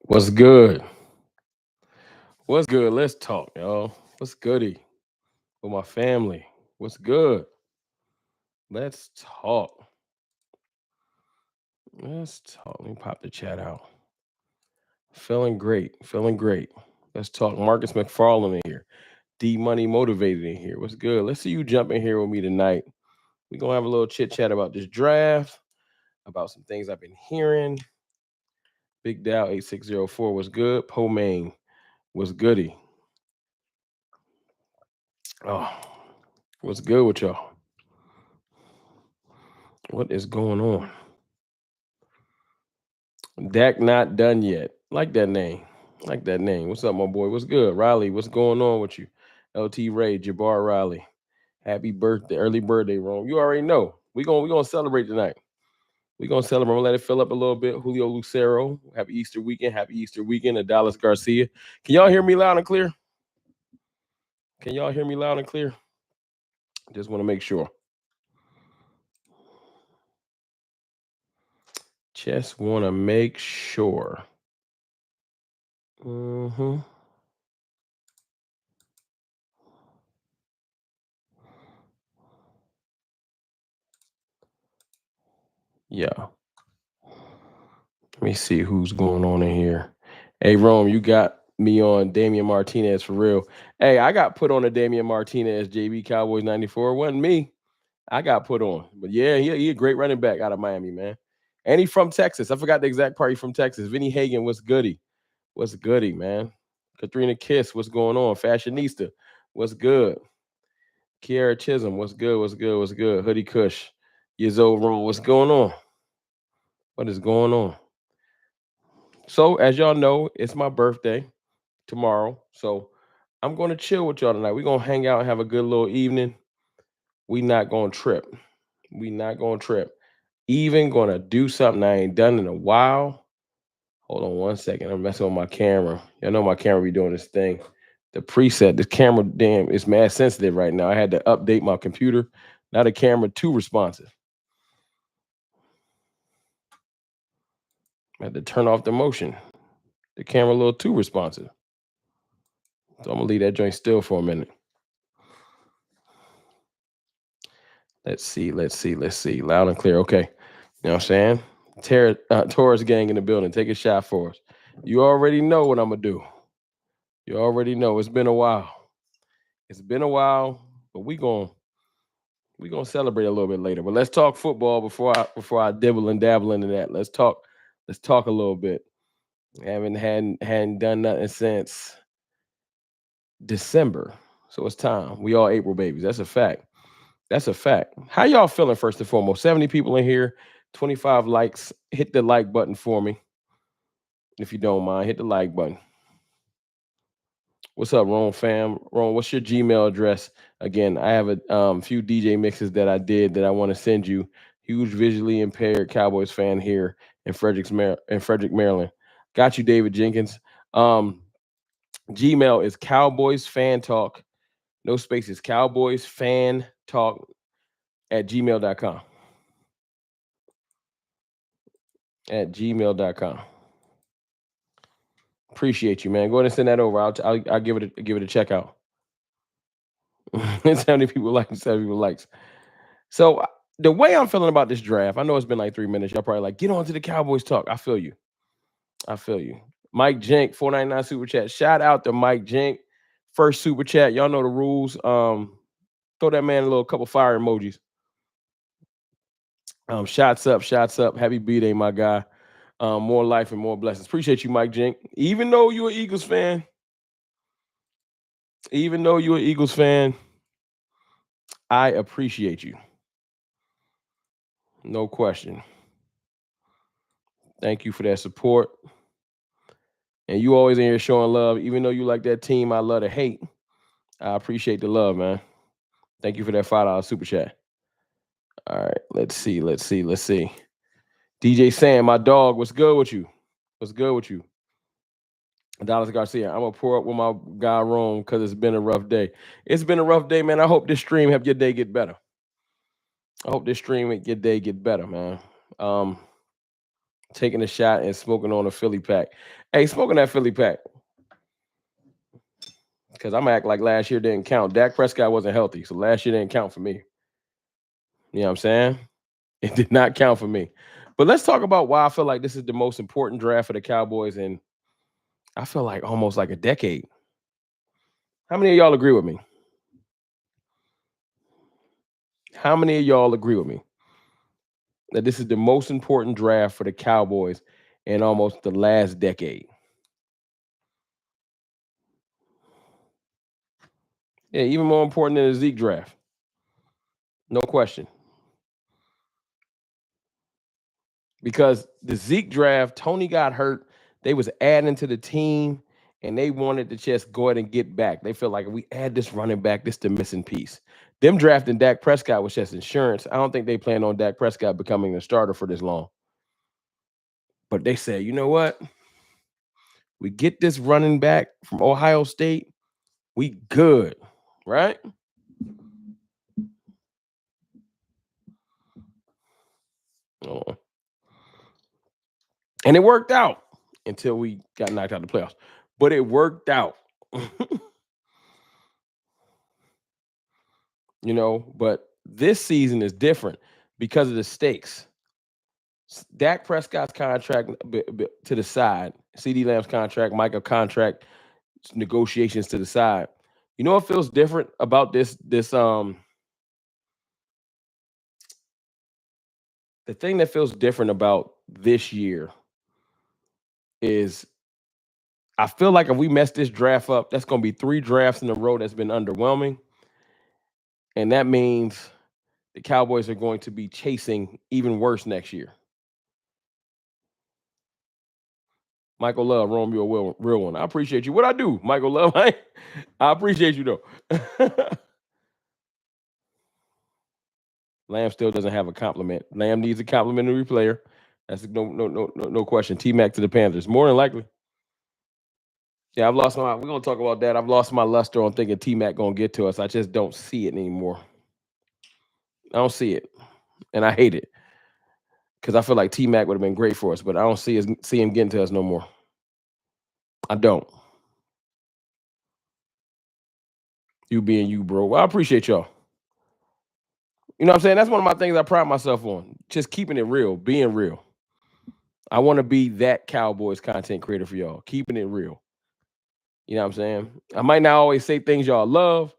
What's good? What's good? Let's talk, y'all. What's goody with my family? What's good? Let's talk. Let's talk. Let me pop the chat out. Feeling great. Feeling great. Let's talk. Marcus McFarland in here. D Money Motivated in here. What's good? Let's see you jump in here with me tonight. We're going to have a little chit chat about this draft, about some things I've been hearing. Big Dow 8604 was good. Pomain was goody. Oh, what's good with y'all? What is going on? Dak not done yet. Like that name. Like that name. What's up, my boy? What's good? Riley, what's going on with you? LT Ray, Jabbar Riley. Happy birthday, early birthday, Rome. You already know. We gonna celebrate tonight. We're gonna celebrate. We're gonna let it fill up a little bit. Julio Lucero. Happy Easter weekend. Happy Easter weekend. Adalis Garcia. Can y'all hear me loud and clear? Can y'all hear me loud and clear? Just want to make sure. Just want to make sure. Mm-hmm. Yeah. Let me see who's going on in here. Hey, Rome, you got me on Damian Martinez for real. Hey, I got put on a Damian Martinez, JB Cowboys 94. It wasn't me. I got put on. But yeah, he a great running back out of Miami, man. And he from Texas. I forgot the exact part. He from Texas. Vinny Hagan, what's goody? What's goody, man? Katrina Kiss, what's going on? Fashionista, what's good? Kiara Chisholm, what's good? What's good? What's good? Hoodie Kush, years old Rome, what's going on? What is going on? So, as y'all know, it's my birthday tomorrow. So, I'm going to chill with y'all tonight. We're going to hang out and have a good little evening. We not going to trip. We not going to trip. Even going to do something I ain't done in a while. Hold on one second. I'm messing with my camera. Y'all know my camera be doing this thing. The preset, the camera, damn, is mad sensitive right now. I had to update my computer. Now the camera too responsive. I had to turn off the motion. The camera a little too responsive. So I'm gonna leave that joint still for a minute. Let's see. Loud and clear. Okay. You know what I'm saying? Taurus gang in the building. Take a shot for us. You already know what I'm gonna do. You already know. It's been a while. It's been a while, but we gonna celebrate a little bit later. But let's talk football before I dibble and dabble into that. Let's talk a little bit. I hadn't done nothing since December. So it's time. We all April babies. That's a fact. That's a fact. How y'all feeling first and foremost? 70 people in here, 25 likes. Hit the like button for me. If you don't mind, hit the like button. What's up, Ron fam? Ron, what's your Gmail address? Again, I have a few DJ mixes that I did that I want to send you. Huge visually impaired Cowboys fan here in Frederick, Maryland. Got you, David Jenkins. Gmail is Cowboys Fan Talk. No spaces. Cowboys Fan Talk at gmail.com. At gmail.com. Appreciate you, man. Go ahead and send that over. I'll give it a check out. 70 people like 70 people likes. So the way I'm feeling about this draft, I know it's been like 3 minutes. Y'all probably like, get on to the Cowboys talk. I feel you. Mike Jink, 499 super chat. Shout out to Mike Jink. First super chat. Y'all know the rules. Throw that man a little couple fire emojis. Shots up. Happy Bday, my guy. More life and more blessings. Appreciate you, Mike Jink. Even though you're an Eagles fan, I appreciate you. No question. Thank you for that support. And you always in here showing love. Even though you like that team I love to hate, I appreciate the love, man. Thank you for that $5 super chat. All right, let's see. DJ Sam, my dog, what's good with you? Dallas Garcia, I'm gonna pour up with my guy Rome because it's been a rough day. It's been a rough day, man. I hope this stream help your day get better. Man. taking a shot and smoking on a Philly pack. Hey, smoking that Philly pack. Because I'm act like last year didn't count. Dak Prescott wasn't healthy, so last year didn't count for me. You know what I'm saying? It did not count for me. But let's talk about why I feel like this is the most important draft for the Cowboys in, I feel like, almost like a decade. How many of y'all agree with me? How many of y'all agree with me that this is the most important draft for the Cowboys in almost the last decade? Yeah, even more important than the Zeke draft. No question. Because the Zeke draft, Tony got hurt. They was adding to the team, and they wanted to just go ahead and get back. They felt like if we add this running back, this the missing piece. Them drafting Dak Prescott was just insurance. I don't think they plan on Dak Prescott becoming a starter for this long. But they said, you know what? We get this running back from Ohio State, we good, right? Oh. And it worked out until we got knocked out of the playoffs. But it worked out. But this season is different because of the stakes. Dak Prescott's contract to the side, CD Lamb's contract, Micah contract negotiations to the side. You know what feels different about this the thing that feels different about this year is I feel like if we mess this draft up, that's going to be 3 drafts in a row that's been underwhelming. And that means the Cowboys are going to be chasing even worse next year. Michael Love, Romeo, real one. I appreciate you. What I do, Michael Love? I appreciate you, though. Lamb still doesn't have a compliment. Lamb needs a complimentary player. That's no question. T-Mac to the Panthers. More than likely. Yeah, we're going to talk about that. I've lost my luster on thinking T-Mac going to get to us. I just don't see it anymore. I don't see it. And I hate it. Because I feel like T-Mac would have been great for us, but I don't see him getting to us no more. I don't. You being you, bro. Well, I appreciate y'all. You know what I'm saying? That's one of my things I pride myself on. Just keeping it real, being real. I want to be that Cowboys content creator for y'all. Keeping it real. You know what I'm saying? I might not always say things y'all love.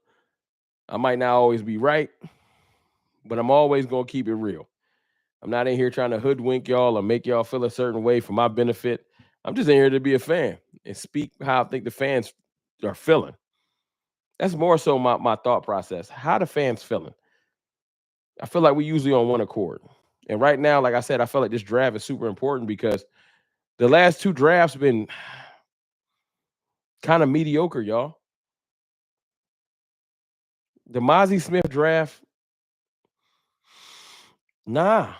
I might not always be right. But I'm always going to keep it real. I'm not in here trying to hoodwink y'all or make y'all feel a certain way for my benefit. I'm just in here to be a fan and speak how I think the fans are feeling. That's more so my thought process. How the fans feeling? I feel like we usually on one accord. And right now, like I said, I feel like this draft is super important because the last 2 drafts been kind of mediocre, y'all. The Mozzie Smith draft, nah.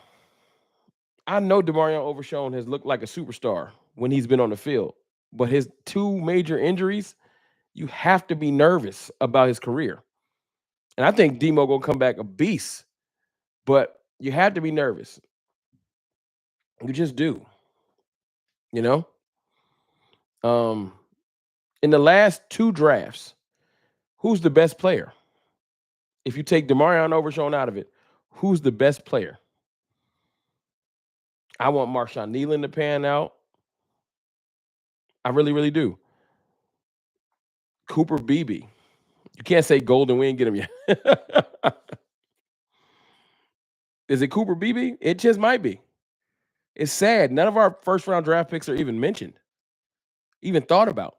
I know Demarion Overshown has looked like a superstar when he's been on the field, but his 2 major injuries, you have to be nervous about his career. And I think Demo gonna come back a beast, but you have to be nervous. You just do. You know? In the last 2 drafts, who's the best player? If you take Demarion Overshown out of it, who's the best player? I want Marshawn Nealon to pan out. I really, really do. Cooper Beebe. You can't say Golden. We ain't get him yet. Is it Cooper Beebe? It just might be. It's sad. None of our first-round draft picks are even mentioned, even thought about.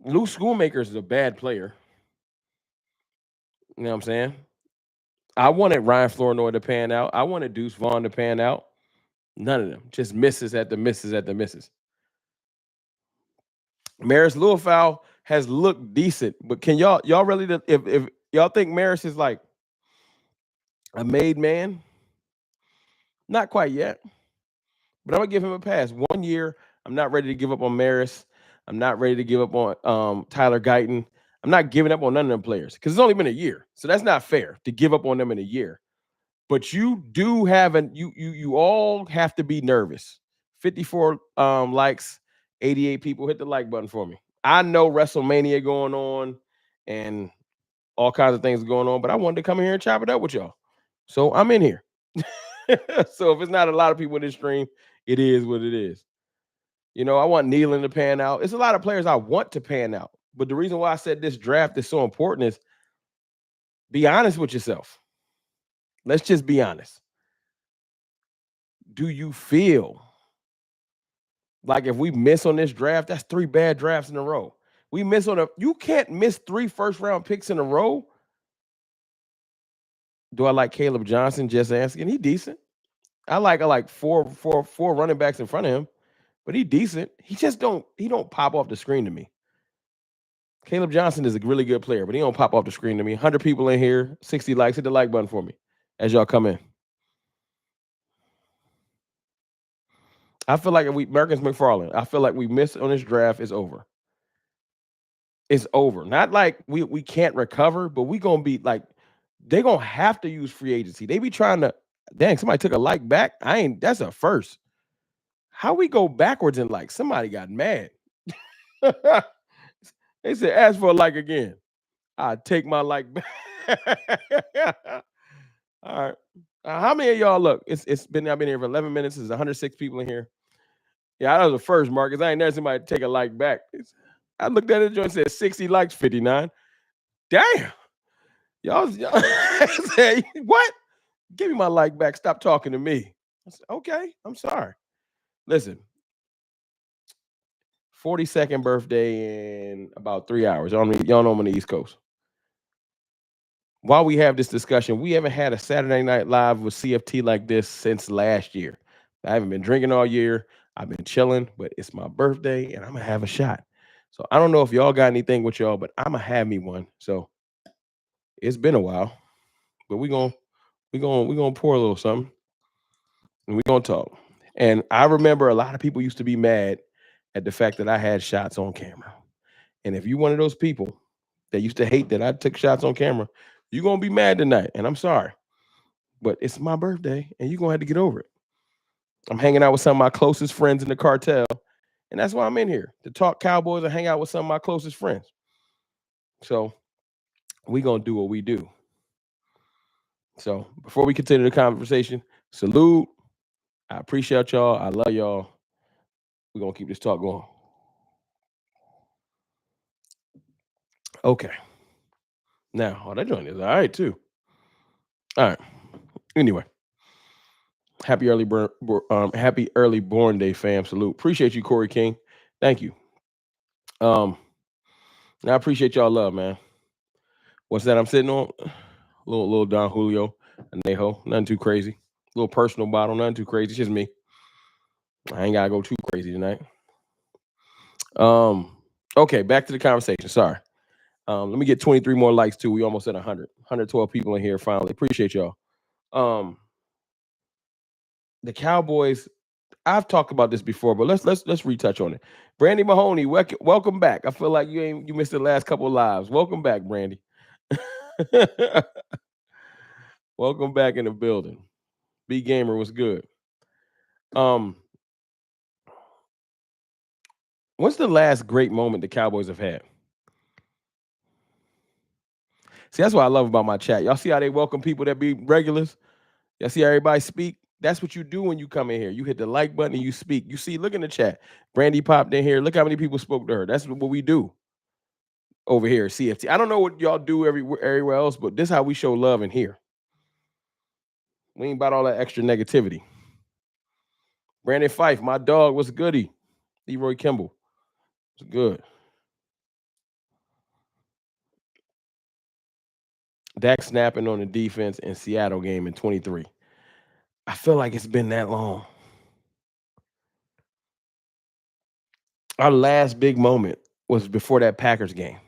Lou Schoolmaker is a bad player. You know what I'm saying? I wanted Ryan Flournoy to pan out. I wanted Deuce Vaughn to pan out. None of them. Just misses at the misses at the misses. Maris Louisfowl has looked decent, but can y'all really, if y'all think Maris is like a made man? Not quite yet, but I'm gonna give him a pass. 1 year. I'm not ready to give up on Maris. I'm not ready to give up on Tyler Guyton. I'm not giving up on none of them players because it's only been a year, so that's not fair to give up on them in a year. But you do have you all have to be nervous. 54 likes, 88 people. Hit the like button for me. I know WrestleMania going on and all kinds of things going on, but I wanted to come in here and chop it up with y'all. So I'm in here. So if it's not a lot of people in this stream, it is what it is. You know, I want Nealon to pan out. It's a lot of players I want to pan out. But the reason why I said this draft is so important is be honest with yourself. Let's just be honest. Do you feel like if we miss on this draft, that's 3 bad drafts in a row? We miss on you can't miss 3 first-round picks in a row. Do I like Caleb Johnson? Just asking. He decent. I like four running backs in front of him, but he decent. He don't pop off the screen to me. Caleb Johnson is a really good player, but he don't pop off the screen to me. 100 people in here, 60 likes. Hit the like button for me as y'all come in. I feel like if we Marcus McFarland, I feel like we missed on this draft. It's over. It's over. Not like we can't recover, but we gonna be like they're gonna have to use free agency. They be trying to. Dang, somebody took a like back. That's a first. How we go backwards in like somebody got mad. They said, ask for a like again. I take my like back. All right. How many of y'all look? I've been here for 11 minutes. There's 106 people in here. Yeah, that was the first, Marcus. I ain't never somebody take a like back. I looked at it and said 60 likes, 59. Damn. Y'all said, what? Give me my like back. Stop talking to me. I said, okay, I'm sorry. Listen, 42nd birthday in about 3 hours. Y'all know I'm on the East Coast. While we have this discussion, we haven't had a Saturday Night Live with CFT like this since last year. I haven't been drinking all year. I've been chilling, but it's my birthday and I'm gonna have a shot. So I don't know if y'all got anything with y'all, but I'm gonna have me one. So it's been a while, but we're gonna pour a little something and we're gonna talk. And I remember a lot of people used to be mad at the fact that I had shots on camera. And if you're one of those people that used to hate that I took shots on camera, you're gonna be mad tonight. And I'm sorry. But it's my birthday and you're gonna have to get over it. I'm hanging out with some of my closest friends in the cartel, and that's why I'm in here to talk Cowboys and hang out with some of my closest friends. So we're gonna do what we do. So before we continue the conversation, salute. I appreciate y'all. I love y'all. We're gonna keep this talk going. Okay. Now, that joint is all right too. All right. Anyway, happy early born day, fam. Salute. Appreciate you, Corey King. Thank you. I appreciate y'all love, man. What's that I'm sitting on? Little Don Julio, Anejo. Nothing too crazy. Little personal bottle. Nothing too crazy. It's just me. I ain't gotta go too crazy tonight. Okay, back to the conversation. Sorry. Let me get 23 more likes too. We almost at 100. 112 people in here finally. Appreciate y'all. The Cowboys. I've talked about this before, but let's retouch on it. Brandy Mahoney, welcome back. I feel like you missed the last couple of lives. Welcome back, Brandy. Welcome back in the building. B Gamer was good. What's the last great moment the Cowboys have had? See, that's what I love about my chat. Y'all see how they welcome people that be regulars? Y'all see how everybody speak? That's what you do when you come in here. You hit the like button and you speak. You see, look in the chat. Brandy popped in here. Look how many people spoke to her. That's what we do over here at CFT. I don't know what y'all do everywhere else, but this is how we show love in here. We ain't about all that extra negativity. Brandon Fife, my dog, what's goody? Leroy Kimball. It's good. Dak snapping on the defense in Seattle game in 23. I feel like it's been that long. Our last big moment was before that Packers game.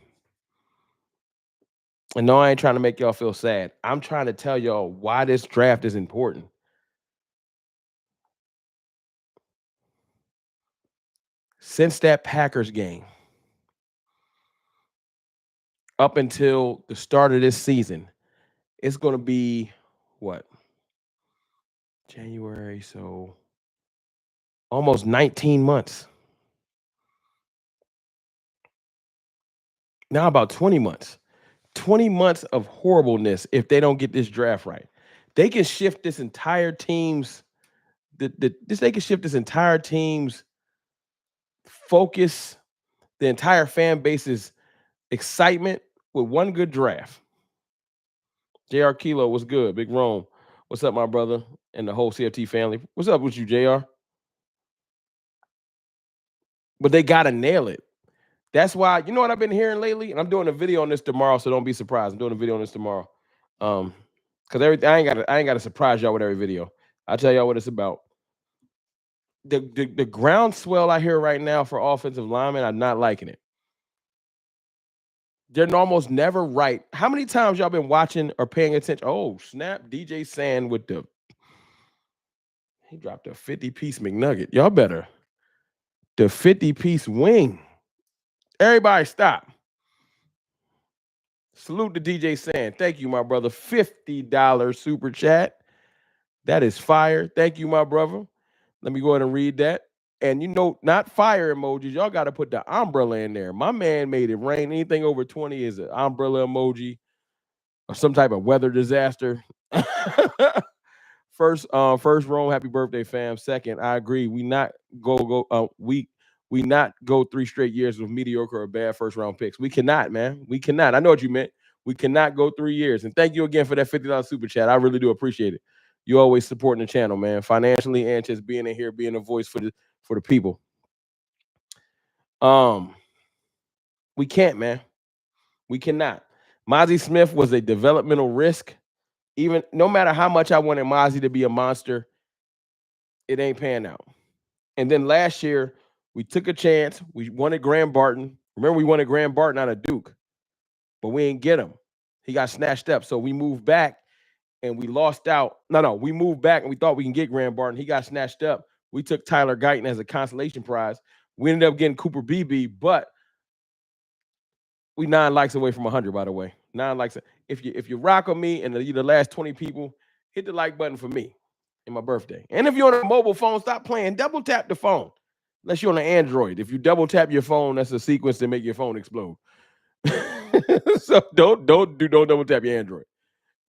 And no, I ain't trying to make y'all feel sad. I'm trying to tell y'all why this draft is important. Since that Packers game, up until the start of this season, it's going to be what? January, so almost 19 months. Now about 20 months. 20 months of horribleness if they don't get this draft right. They can shift this entire team's they can shift this entire team's focus, the entire fan base's excitement with one good draft. JR Kilo, what's good? Big Rome. What's up, my brother? And the whole CFT family. What's up with you, JR? But they gotta nail it. That's why, you know what I've been hearing lately? And I'm doing a video on this tomorrow, so don't be surprised. I'm doing a video on this tomorrow. Because I ain't gotta surprise y'all with every video. I'll tell y'all what it's about. The groundswell I hear right now for offensive linemen, I'm not liking it. They're almost never right. How many times y'all been watching or paying attention? Oh, snap, DJ Sand with he dropped a 50-piece McNugget. Y'all better. The 50-piece wing. Everybody stop. Salute to DJ Sand. Thank you, my brother. $50 super chat. That is fire. Thank you, my brother. Let me go ahead and read that. And not fire emojis. Y'all got to put the umbrella in there. My man made it rain. Anything over 20 is an umbrella emoji or some type of weather disaster. First, Rome, happy birthday, fam. Second, I agree. We not go 3 straight years with mediocre or bad first round picks. We cannot, man. We cannot. I know what you meant. We cannot go 3 years. And thank you again for that $50 super chat. I really do appreciate it. You always supporting the channel, man, financially and just being in here, being a voice for the people. We can't, man. We cannot. Mozzie Smith was a developmental risk. Even no matter how much I wanted Mozzie to be a monster, it ain't panning out. And then last year, we took a chance. We wanted Graham Barton. Remember, we wanted Graham Barton out of Duke, but we didn't get him. He got snatched up. So we moved back and we lost out. No, we moved back and we thought we can get Graham Barton. He got snatched up. We took Tyler Guyton as a consolation prize. We ended up getting Cooper Beebe, but we 9 likes away from 100, by the way. 9 likes. If you rock on me and the last 20 people, hit the like button for me in my birthday. And if you're on a mobile phone, stop playing. Double tap the phone. Unless you're on an Android. If you double tap your phone, that's a sequence to make your phone explode. So don't double tap your Android.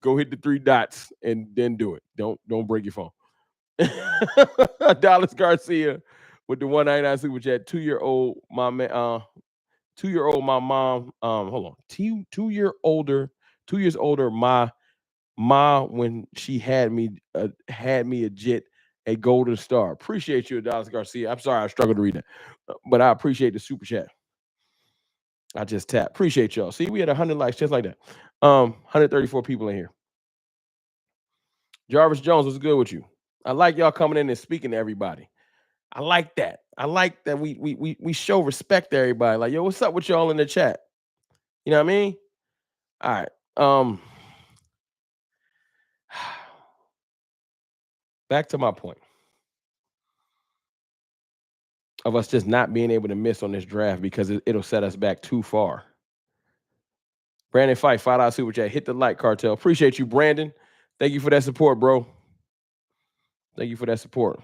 Go hit the 3 dots and then do it. Don't break your phone. Dallas Garcia with the 199 super chat. 2-year-old my man. 2-year-old my mom. Hold on. 2 years older my mom when she had me a jit. A golden star. Appreciate you, Dallas Garcia. I'm sorry I struggled to read that, but I appreciate the super chat. I just tapped. Appreciate y'all. See, we had 100 likes just like that. 134 people in here. Jarvis Jones, what's good with you? I like y'all coming in and speaking to everybody. I like that. I like that we show respect to everybody. Like, yo, what's up with y'all in the chat? You know what I mean? All right. Back to my point of us just not being able to miss on this draft because it'll set us back too far. Brandon Fife, $5 super chat. Hit the like, Cartel. Appreciate you, Brandon. Thank you for that support, bro. Thank you for that support.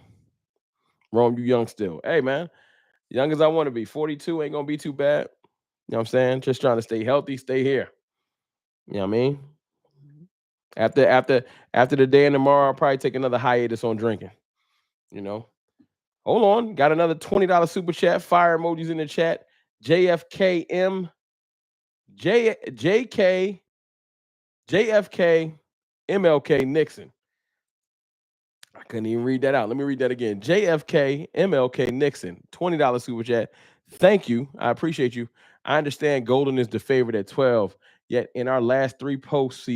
Rome, you young still. Hey, man. Young as I want to be. 42 ain't going to be too bad. You know what I'm saying? Just trying to stay healthy, stay here. You know what I mean? After the day and tomorrow, I'll probably take another hiatus on drinking. You know? Hold on. Got another $20 super chat. Fire emojis in the chat. JFKM. JK. JFK. MLK Nixon. I couldn't even read that out. Let me read that again. JFK MLK Nixon. $20 super chat. Thank you. I appreciate you. I understand Golden is the favorite at 12. Yet in our last 3 post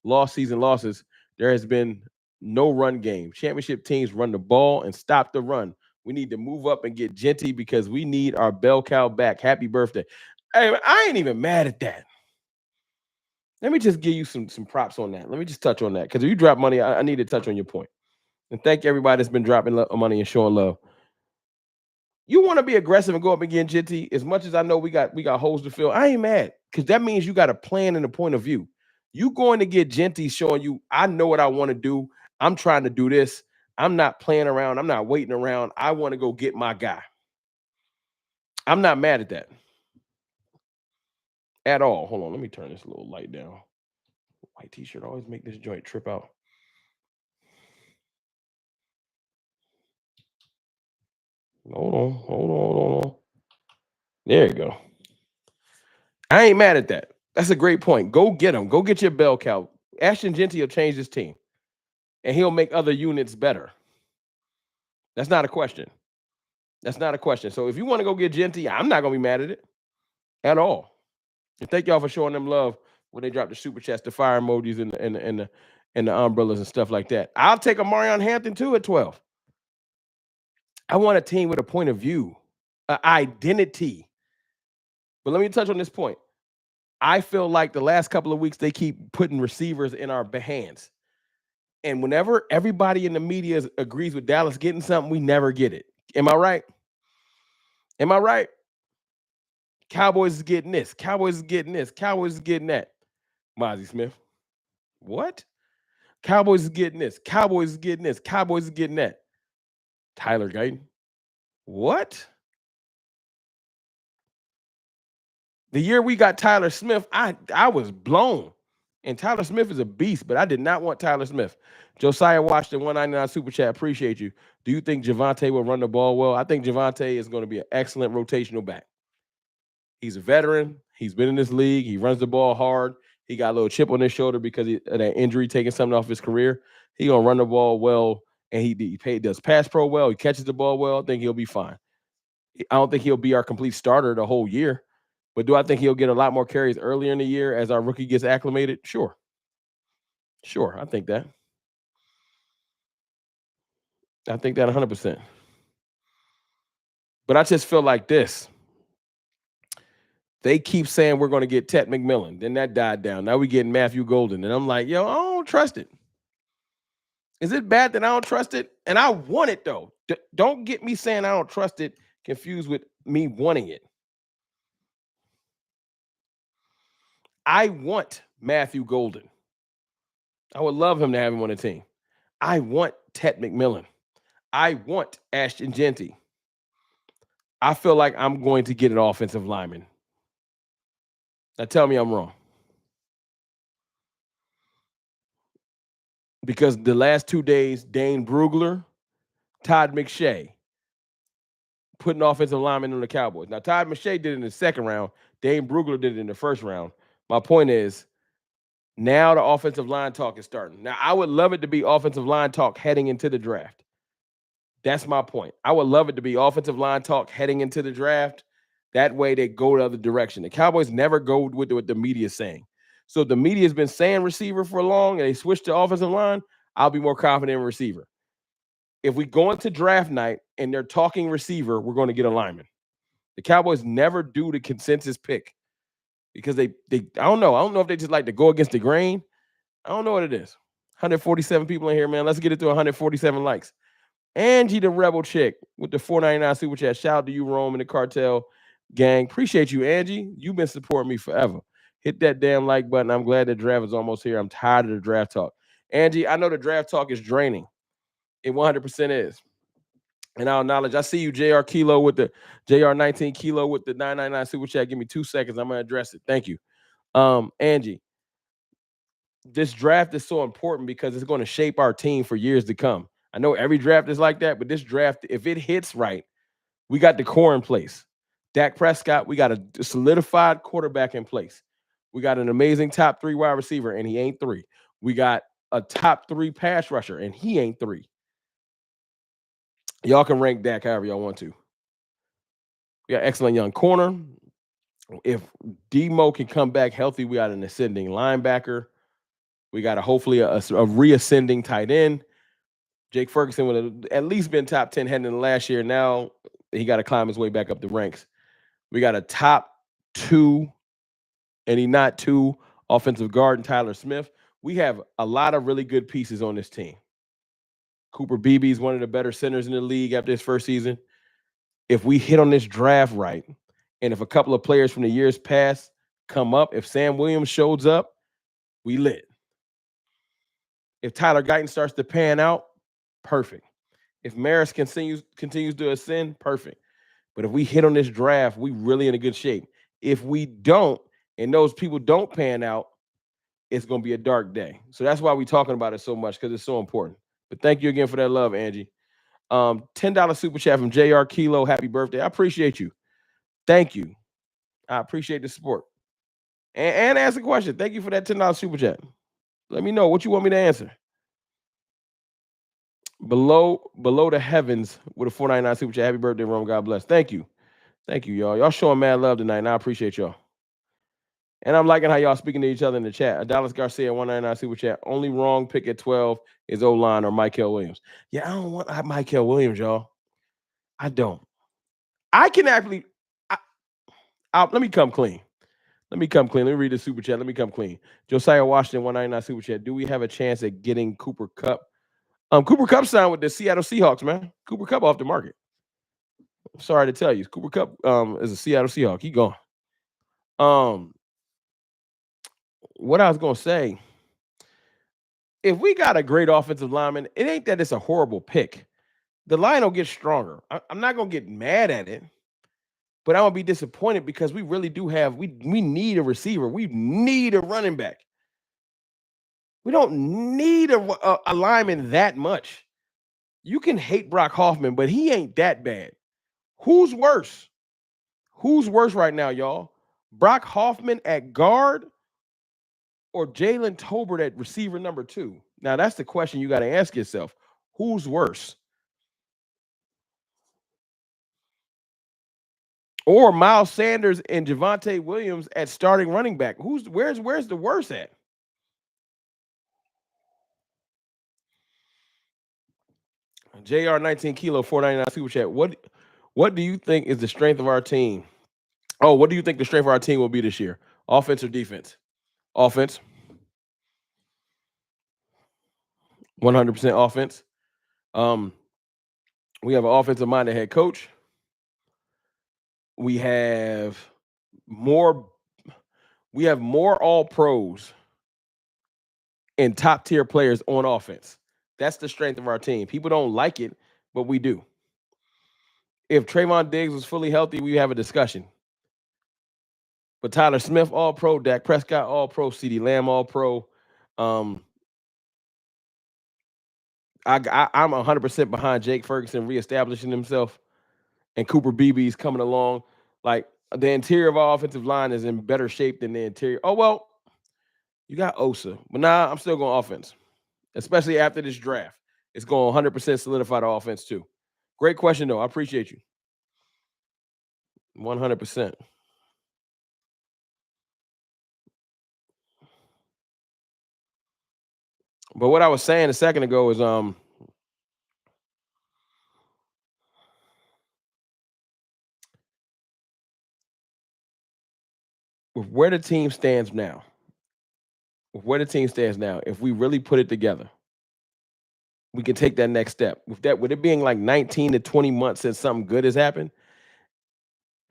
loss season losses, there has been no run game. Championship teams run the ball and stop the run. We need to move up and get Genty because we need our bell cow back. Happy birthday. Hey, I ain't even mad at that. Let me just give you some props on that. Let me just touch on that. Because if you drop money, I need to touch on your point. And thank everybody that's been dropping money and showing love. You want to be aggressive and go up and get Genty. As much as I know we got holes to fill, I ain't mad. Because that means you got a plan and a point of view. You going to get Genty showing you, I know what I want to do. I'm trying to do this. I'm not playing around. I'm not waiting around. I want to go get my guy. I'm not mad at that at all. Hold on. Let me turn this little light down. White t-shirt always make this joint trip out. Hold on. Hold on. Hold on. There you go. I ain't mad at that. That's a great point. Go get him. Go get your bell cow. Ashton Genty will change this team, and he'll make other units better. That's not a question. That's not a question. So if you want to go get Genty, I'm not gonna be mad at it at all. And thank y'all for showing them love when they drop the super chats, the fire emojis, and the umbrellas and stuff like that. I'll take a Marion Hampton too at 12. I want a team with a point of view, an identity. But let me touch on this point. I feel like the last couple of weeks they keep putting receivers in our hands. And whenever everybody in the media agrees with Dallas getting something, we never get it. Am I right? Am I right? Cowboys is getting this. Cowboys is getting this. Cowboys is getting that. Mozzie Smith. What? Cowboys is getting this. Cowboys is getting this. Cowboys is getting that. Tyler Guyton. What? The year we got Tyler Smith, I was blown. And Tyler Smith is a beast, but I did not want Tyler Smith. Josiah Washington, 199 Super Chat. Appreciate you. Do you think Javonte will run the ball well? I think Javonte is going to be an excellent rotational back. He's a veteran. He's been in this league. He runs the ball hard. He got a little chip on his shoulder because of that injury taking something off his career. He going to run the ball well, and he does pass pro well. He catches the ball well. I think he'll be fine. I don't think he'll be our complete starter the whole year. But do I think he'll get a lot more carries earlier in the year as our rookie gets acclimated? Sure. Sure, I think that. I think that 100%. But I just feel like this. They keep saying we're going to get Ted McMillan. Then that died down. Now we're getting Matthew Golden. And I'm like, yo, I don't trust it. Is it bad that I don't trust it? And I want it, though. Don't get me saying I don't trust it confused with me wanting it. I want Matthew Golden. I would love him to have him on the team. I want Ted McMillan. I want Ashton Genty. I feel like I'm going to get an offensive lineman. Now tell me I'm wrong. Because the last 2 days, Dane Brugler, Todd McShay, putting offensive linemen on the Cowboys. Now, Todd McShay did it in the second round. Dane Brugler did it in the first round. My point is, now the offensive line talk is starting. Now, I would love it to be offensive line talk heading into the draft. That's my point. I would love it to be offensive line talk heading into the draft. That way they go the other direction. The Cowboys never go with what the media is saying. So if the media has been saying receiver for long and they switch to offensive line, I'll be more confident in receiver. If we go into draft night and they're talking receiver, we're going to get a lineman. The Cowboys never do the consensus pick because they I don't know. I don't know if they just like to go against the grain. I don't know what it is. 147 people in here, man. Let's get it to 147 likes. Angie the Rebel Chick with the $4.99 super chat. Shout out to you, Rome, and the Cartel gang. Appreciate you, Angie. You've been supporting me forever. Hit that damn like button. I'm glad the draft is almost here. I'm tired of the draft talk. Angie, I know the draft talk is draining. It 100% is. And I'll acknowledge, I see you, JR Kilo with the JR19 Kilo with the 999 super chat. Give me 2 seconds. I'm going to address it. Thank you. Angie, this draft is so important because it's going to shape our team for years to come. I know every draft is like that, but this draft, if it hits right, we got the core in place. Dak Prescott, we got a solidified quarterback in place. We got an amazing top 3 wide receiver, and he ain't 3. We got a top 3 pass rusher, and he ain't 3. Y'all can rank Dak however y'all want to. We got excellent young corner. If Demo can come back healthy, we got an ascending linebacker. We got hopefully a reascending tight end. Jake Ferguson would have at least been top 10 heading into last year. Now he got to climb his way back up the ranks. We got a top 2, and he not 2, offensive guard and Tyler Smith. We have a lot of really good pieces on this team. Cooper Beebe is one of the better centers in the league after his first season. If we hit on this draft right, and if a couple of players from the years past come up, if Sam Williams shows up, we lit. If Tyler Guyton starts to pan out, perfect. If Maris continues to ascend, perfect. But if we hit on this draft, we really in a good shape. If we don't, and those people don't pan out, it's going to be a dark day. So that's why we're talking about it so much, because it's so important. But thank you again for that love, Angie. $10 super chat from JR Kilo. Happy birthday. I appreciate you. Thank you. I appreciate the support. And ask a question. Thank you for that $10 super chat. Let me know what you want me to answer. Below the heavens with a $4.99 super chat. Happy birthday, Rome. God bless. Thank you. Thank you, y'all. Y'all showing mad love tonight, and I appreciate y'all. And I'm liking how y'all speaking to each other in the chat. Adalis Garcia, 199 super chat. Only wrong pick at 12 is O-line or Michael Williams. Yeah, I don't want Michael Williams, y'all. I don't. I can actually. Let me come clean. Let me read the super chat. Let me come clean. Josiah Washington, 199 super chat. Do we have a chance at getting Cooper Kupp? Cooper Kupp signed with the Seattle Seahawks, man. Cooper Kupp off the market. I'm sorry to tell you. Cooper Kupp is a Seattle Seahawk. He gone. What I was gonna say, if we got a great offensive lineman, it ain't that it's a horrible pick. The line will get stronger. I'm not gonna get mad at it, but I'm gonna be disappointed because we really do have we need a receiver. We need a running back. We don't need a lineman that much. You can hate Brock Hoffman, but he ain't that bad. Who's worse? Who's worse right now, y'all? Brock Hoffman at guard or Jalen Tolbert at receiver number 2? Now, that's the question you got to ask yourself. Who's worse? Or Miles Sanders and Javonte Williams at starting running back. Where's the worse at? JR 19 kilo 499 super chat. What do you think is the strength of our team? Oh, what do you think the strength of our team will be this year? Offense or defense? Offense. 100% offense. We have an offensive minded head coach. We have more all pros and top tier players on offense. That's the strength of our team. People don't like it, but we do. If Trayvon Diggs was fully healthy, we have a discussion. But Tyler Smith, all pro, Dak Prescott, all pro, CeeDee Lamb, all pro. I'm 100% behind Jake Ferguson reestablishing himself, and Cooper Beebe's coming along. Like, the interior of our offensive line is in better shape than the interior. Oh, well, you got Osa. But nah, I'm still going offense, especially after this draft. It's going 100% solidify the offense too. Great question, though. I appreciate you. 100%. But what I was saying a second ago is with where the team stands now, if we really put it together, we can take that next step. With it being like 19 to 20 months since something good has happened.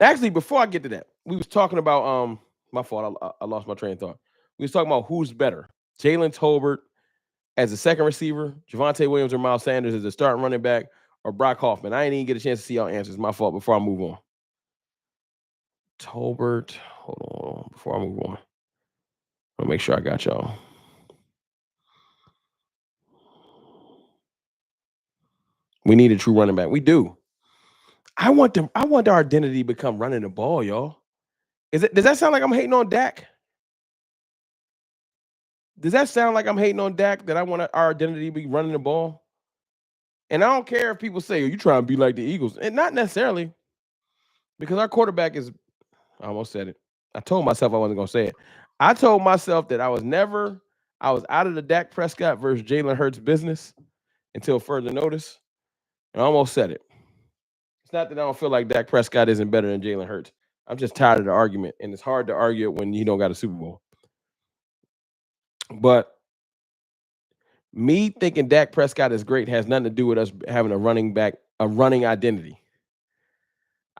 Actually, before I get to that, we was talking about my fault. I lost my train of thought. We was talking about who's better, Jalen Tolbert as a second receiver, Javonte Williams or Miles Sanders as a starting running back, or Brock Hoffman. I ain't even get a chance to see y'all answers. My fault. Before I move on, Tolbert. Hold on. Before I move on, I'll make sure I got y'all. We need a true running back. We do. I want our identity to become running the ball, y'all. Does that sound like I'm hating on Dak? Does that sound like I'm hating on Dak, that I want our identity to be running the ball? And I don't care if people say, "Are you trying to be like the Eagles?" And not necessarily, because our quarterback is. I almost said it. I told myself I wasn't going to say it. I told myself that I was out of the Dak Prescott versus Jalen Hurts business until further notice. And I almost said it. It's not that I don't feel like Dak Prescott isn't better than Jalen Hurts. I'm just tired of the argument, and it's hard to argue it when you don't got a Super Bowl. But me thinking Dak Prescott is great has nothing to do with us having a running identity.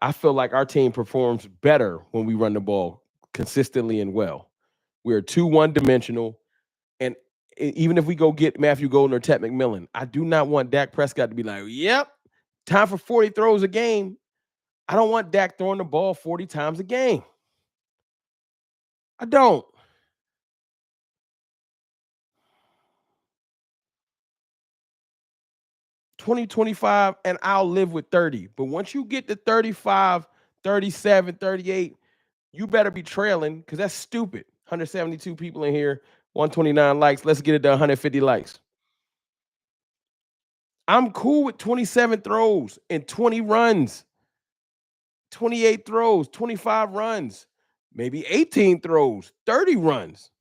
I feel like our team performs better when we run the ball consistently and well. We're too one-dimensional. And even if we go get Matthew Golden or Ted McMillan, I do not want Dak Prescott to be like, yep, time for 40 throws a game. I don't want Dak throwing the ball 40 times a game. I don't. $20-25, and I'll live with 30. But once you get to 35, 37, 38, you better be trailing because that's stupid. 172 people in here, 129 likes. Let's get it to 150 likes. I'm cool with 27 throws and 20 runs, 28 throws, 25 runs, maybe 18 throws, 30 runs.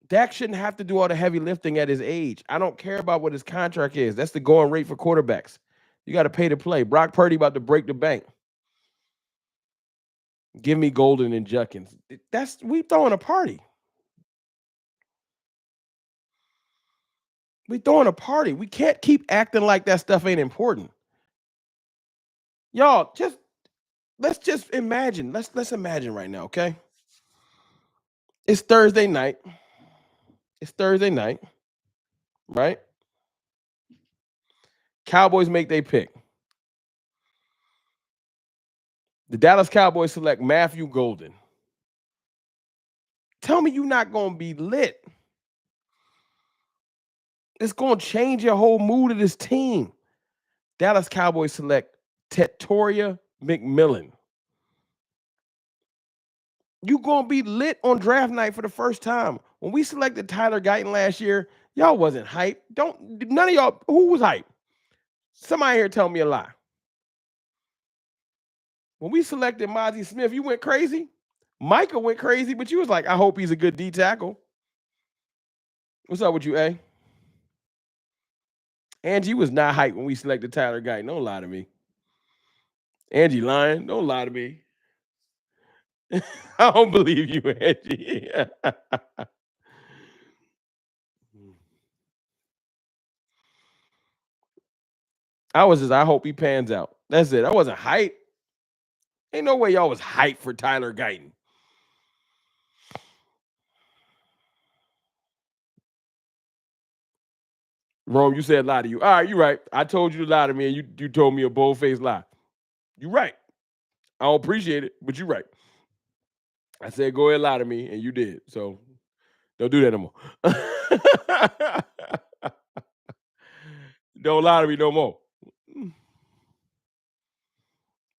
Dak shouldn't have to do all the heavy lifting at his age. I don't care about what his contract is. That's the going rate for quarterbacks. You got to pay to play. Brock Purdy about to break the bank. Give me Golden and Judkins. We throwing a party. We throwing a party. We can't keep acting like that stuff ain't important. Y'all, let's just imagine. Let's imagine right now, okay? It's Thursday night. Right? Cowboys make their pick. The Dallas Cowboys select Matthew Golden. Tell me you're not going to be lit. It's going to change your whole mood of this team. Dallas Cowboys select Tetoria McMillan. You going to be lit on draft night for the first time. When we selected Tyler Guyton last year, y'all wasn't hype. None of y'all, who was hype? Somebody here tell me a lie. When we selected Mozzie Smith, you went crazy. Micah went crazy, but you was like, I hope he's a good D tackle. What's up with you, A? Angie was not hyped when we selected Tyler Guyton. Don't lie to me. Angie lying. Don't lie to me. I don't believe you, Angie. I hope he pans out. That's it. I wasn't hyped. Ain't no way y'all was hyped for Tyler Guyton. Rome, you said lie to you. All right, you're right. I told you to lie to me, and you told me a bold-faced lie. You're right. I don't appreciate it, but you're right. I said go ahead lie to me, and you did. So don't do that no more. Don't lie to me no more.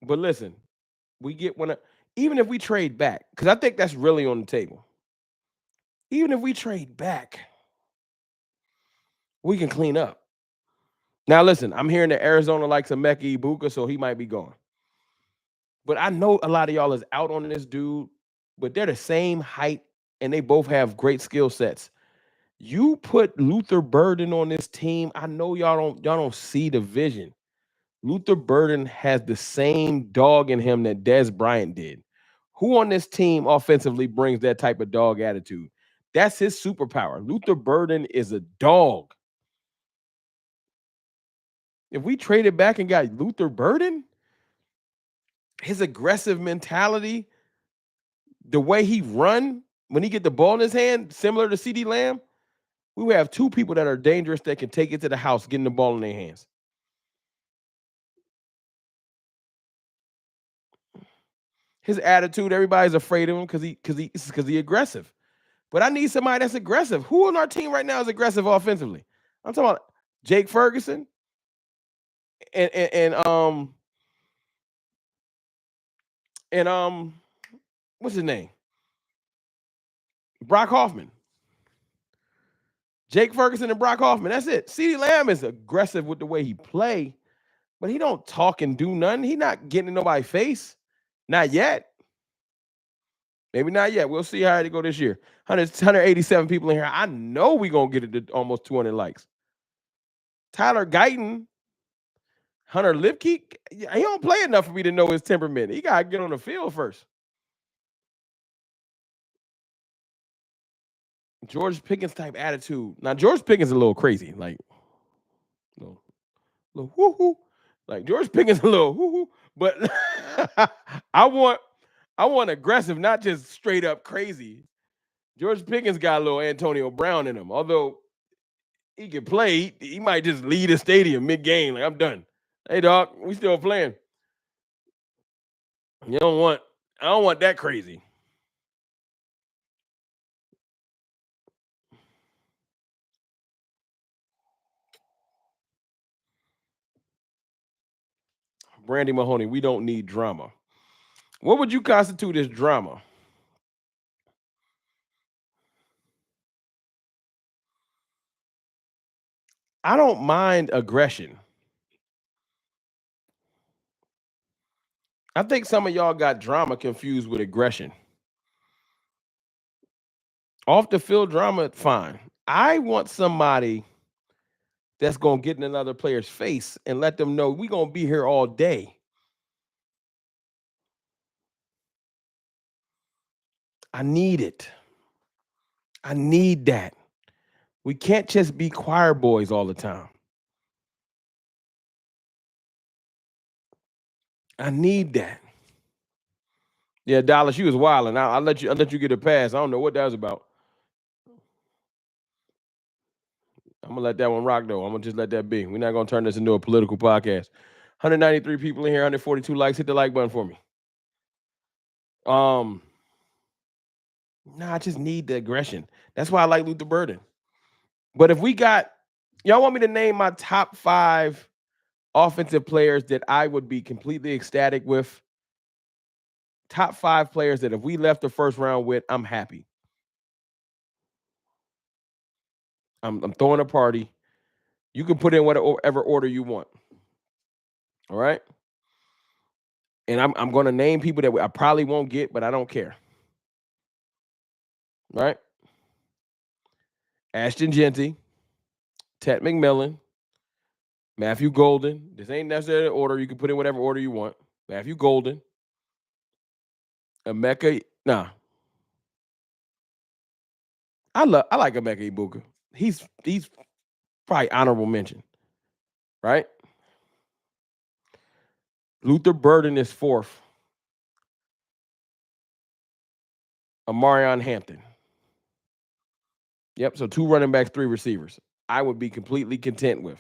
But listen, we get even if we trade back, because I think that's really on the table. Even if we trade back, we can clean up. Now, listen, I'm hearing that Arizona likes Emeka Ibuka, so he might be gone. But I know a lot of y'all is out on this dude, but they're the same height, and they both have great skill sets. You put Luther Burden on this team, I know y'all don't see the vision. Luther Burden has the same dog in him that Dez Bryant did. Who on this team offensively brings that type of dog attitude? That's his superpower. Luther Burden is a dog. If we traded back and got Luther Burden, his aggressive mentality, the way he run when he get the ball in his hand, similar to CeeDee Lamb, we would have two people that are dangerous that can take it to the house, getting the ball in their hands. His attitude, everybody's afraid of him because he aggressive. But I need somebody that's aggressive. Who on our team right now is aggressive offensively? I'm talking about Jake Ferguson and what's his name? Brock Hoffman. Jake Ferguson and Brock Hoffman. That's it. CeeDee Lamb is aggressive with the way he play, but he don't talk and do nothing. He not getting in nobody's face. Not yet. Maybe not yet. We'll see how it go this year. 187 people in here. I know we're going to get it to almost 200 likes. Tyler Guyton, Hunter Lipke, he don't play enough for me to know his temperament. He got to get on the field first. George Pickens type attitude. Now, George Pickens is a little crazy. Like, little woo-hoo. Like, George Pickens a little woo-hoo. But I want aggressive, not just straight up crazy. George Pickens got a little Antonio Brown in him. Although he can play, he might just leave the stadium mid-game. Like, I'm done. Hey, dog, we still playing. I don't want that crazy. Brandy Mahoney, we don't need drama. What would you constitute as drama? I don't mind aggression. I think some of y'all got drama confused with aggression. Off the field drama, fine. I want somebody that's gonna get in another player's face and let them know we gonna be here all day. I need it. I need that. We can't just be choir boys all the time. I need that. Yeah, Dallas, you was wilding. I'll let you get a pass. I don't know what that was about. I'm gonna let that one rock though. I'm gonna just let that be. We're not gonna turn this into a political podcast. 193 people in here, 142 likes. Hit the like button for me. Nah, I just need the aggression. That's why I like Luther Burden. But if we got y'all want me to name my top 5 offensive players that I would be completely ecstatic with. Top 5 players that if we left the first round with, I'm happy. I'm throwing a party. You can put in whatever order you want. All right. And I'm going to name people that I probably won't get, but I don't care. Right? Ashton Genty, Ted McMillan, Matthew Golden. This ain't necessarily the order. You can put in whatever order you want. Matthew Golden, Emeka. Nah, I like Emeka Ibuka. He's probably honorable mention, right? Luther Burden is 4th. Amarion Hampton. Yep. So 2 running backs, 3 receivers. I would be completely content with.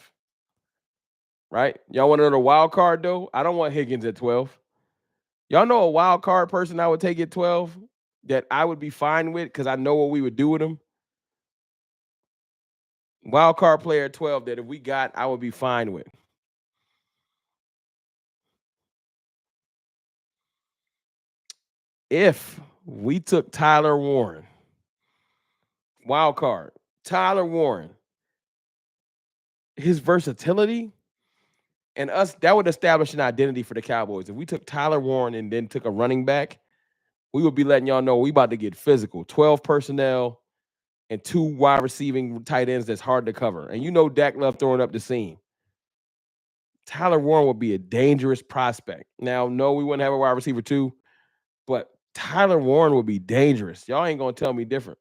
Right? Y'all want to know the wild card though? I don't want Higgins at 12. Y'all know a wild card person I would take at 12 that I would be fine with because I know what we would do with him. Wild card player at 12 that if we got, I would be fine with. If we took Tyler Warren, wild card, Tyler Warren, his versatility and us, that would establish an identity for the Cowboys. If we took Tyler Warren and then took a running back, we would be letting y'all know we about to get physical. 12 personnel and 2 wide receiving tight ends that's hard to cover. And you know Dak love throwing up the seam. Tyler Warren would be a dangerous prospect. Now, no, we wouldn't have a wide receiver too, but Tyler Warren would be dangerous. Y'all ain't gonna tell me different.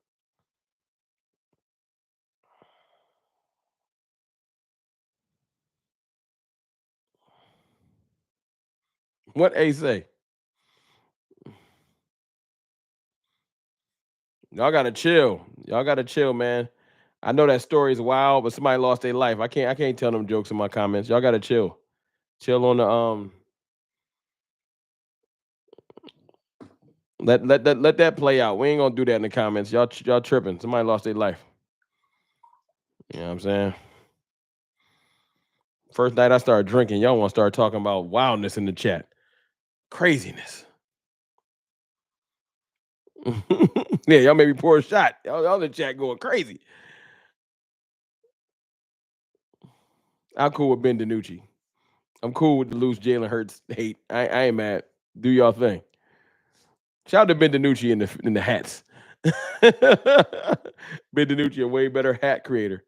What A say? Y'all gotta chill. Y'all gotta chill, man. I know that story is wild, but somebody lost their life. I can't tell them jokes in my comments. Y'all gotta chill. Chill on the let that play out. We ain't gonna do that in the comments. Y'all tripping. Somebody lost their life. You know what I'm saying? First night I started drinking, y'all want to start talking about wildness in the chat. Craziness. Yeah, y'all maybe pour a shot. Y'all in the chat going crazy. I'm cool with Ben DiNucci. I'm cool with the loose Jalen Hurts hate. I ain't mad. Do y'all thing. Shout out to Ben DiNucci in the hats. Ben DiNucci, a way better hat creator.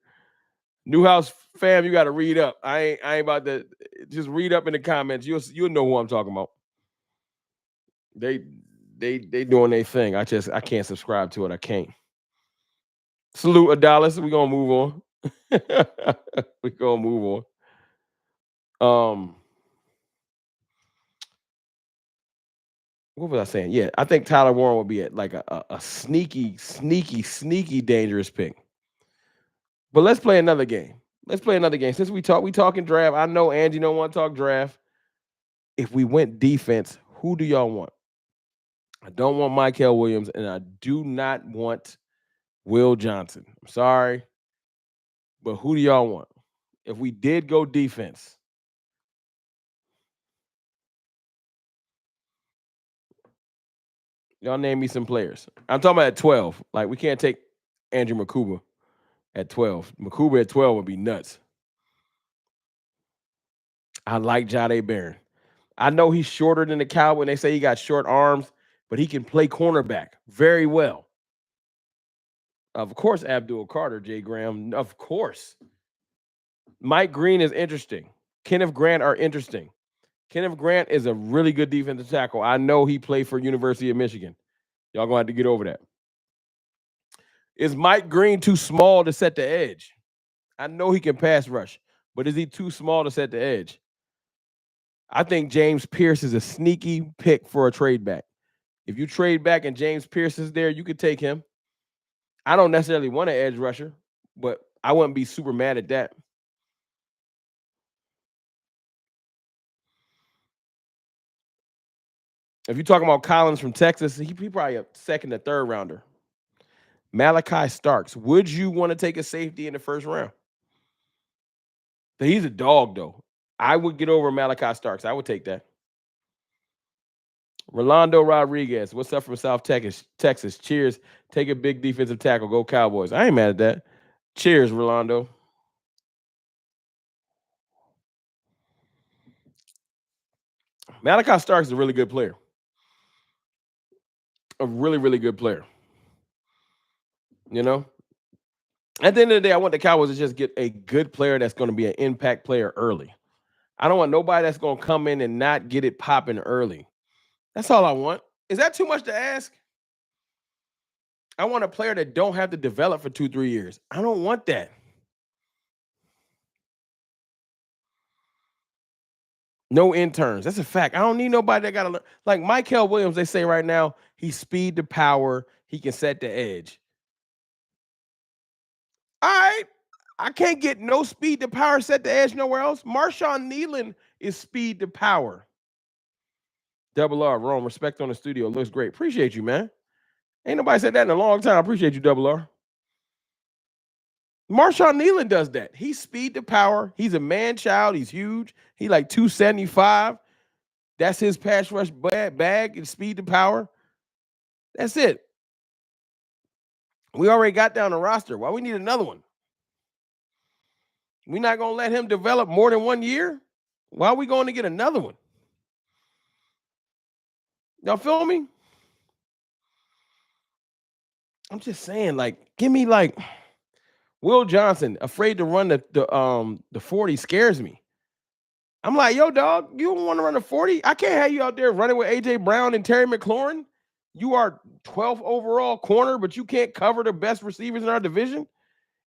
Newhouse fam, you got to read up. I ain't about to just read up in the comments. You'll know who I'm talking about. They doing their thing. I can't subscribe to it. I can't. Salute Adalis. We gonna move on. We gonna move on. What was I saying? Yeah, I think Tyler Warren would be like a sneaky, sneaky, sneaky dangerous pick. But let's play another game. Let's play another game. Since we talking draft. I know Angie don't want to talk draft. If we went defense, who do y'all want? I don't want Michael Williams, and I do not want Will Johnson. I'm sorry, but who do y'all want? If we did go defense, y'all name me some players. I'm talking about at 12. Like, we can't take Andrew Makuba at 12. Makuba at 12 would be nuts. I like Jahdae Barron. I know he's shorter than the Cowboy, and they say he got short arms, but he can play cornerback very well. Of course, Abdul Carter, Jay Graham. Of course. Mike Green is interesting. Kenneth Grant are interesting. Kenneth Grant is a really good defensive tackle. I know he played for University of Michigan. Y'all gonna have to get over that. Is Mike Green too small to set the edge? I know he can pass rush, but is he too small to set the edge? I think James Pierce is a sneaky pick for a trade back. If you trade back and James Pierce is there, you could take him. I don't necessarily want an edge rusher, but I wouldn't be super mad at that. If you're talking about Collins from Texas, he probably a second or third rounder. Malachi Starks. Would you want to take a safety in the first round? He's a dog, though. I would get over Malachi Starks. I would take that. Rolando Rodriguez. What's up from South Texas? Cheers. Take a big defensive tackle. Go Cowboys. I ain't mad at that. Cheers, Rolando. Malachi Starks is a really good player. A really, really good player. You know? At the end of the day, I want the Cowboys to just get a good player that's going to be an impact player early. I don't want nobody that's going to come in and not get it popping early. That's all I want. Is that too much to ask? I want a player that don't have to develop for 2-3 years. I don't want that. No interns. That's a fact. I don't need nobody that got to learn. Like Michael Williams, they say right now, he's speed to power. He can set the edge. All right. I can't get no speed to power, set the edge nowhere else. Marshawn Nealon is speed to power. Double R, Rome, respect on the studio. Looks great. Appreciate you, man. Ain't nobody said that in a long time. Appreciate you, Double R. Marshawn Nealon does that. He's speed to power. He's a man child. He's huge. He like 275. That's his pass rush bag and speed to power. That's it. We already got down the roster. Why we need another one? We're not going to let him develop more than 1 year? Why are we going to get another one? Y'all feel me? I'm just saying, like, give me like Will Johnson, afraid to run the 40 scares me. I'm like, yo, dog, you don't want to run a 40? I can't have you out there running with AJ Brown and Terry McLaurin. You are 12th overall corner, but you can't cover the best receivers in our division.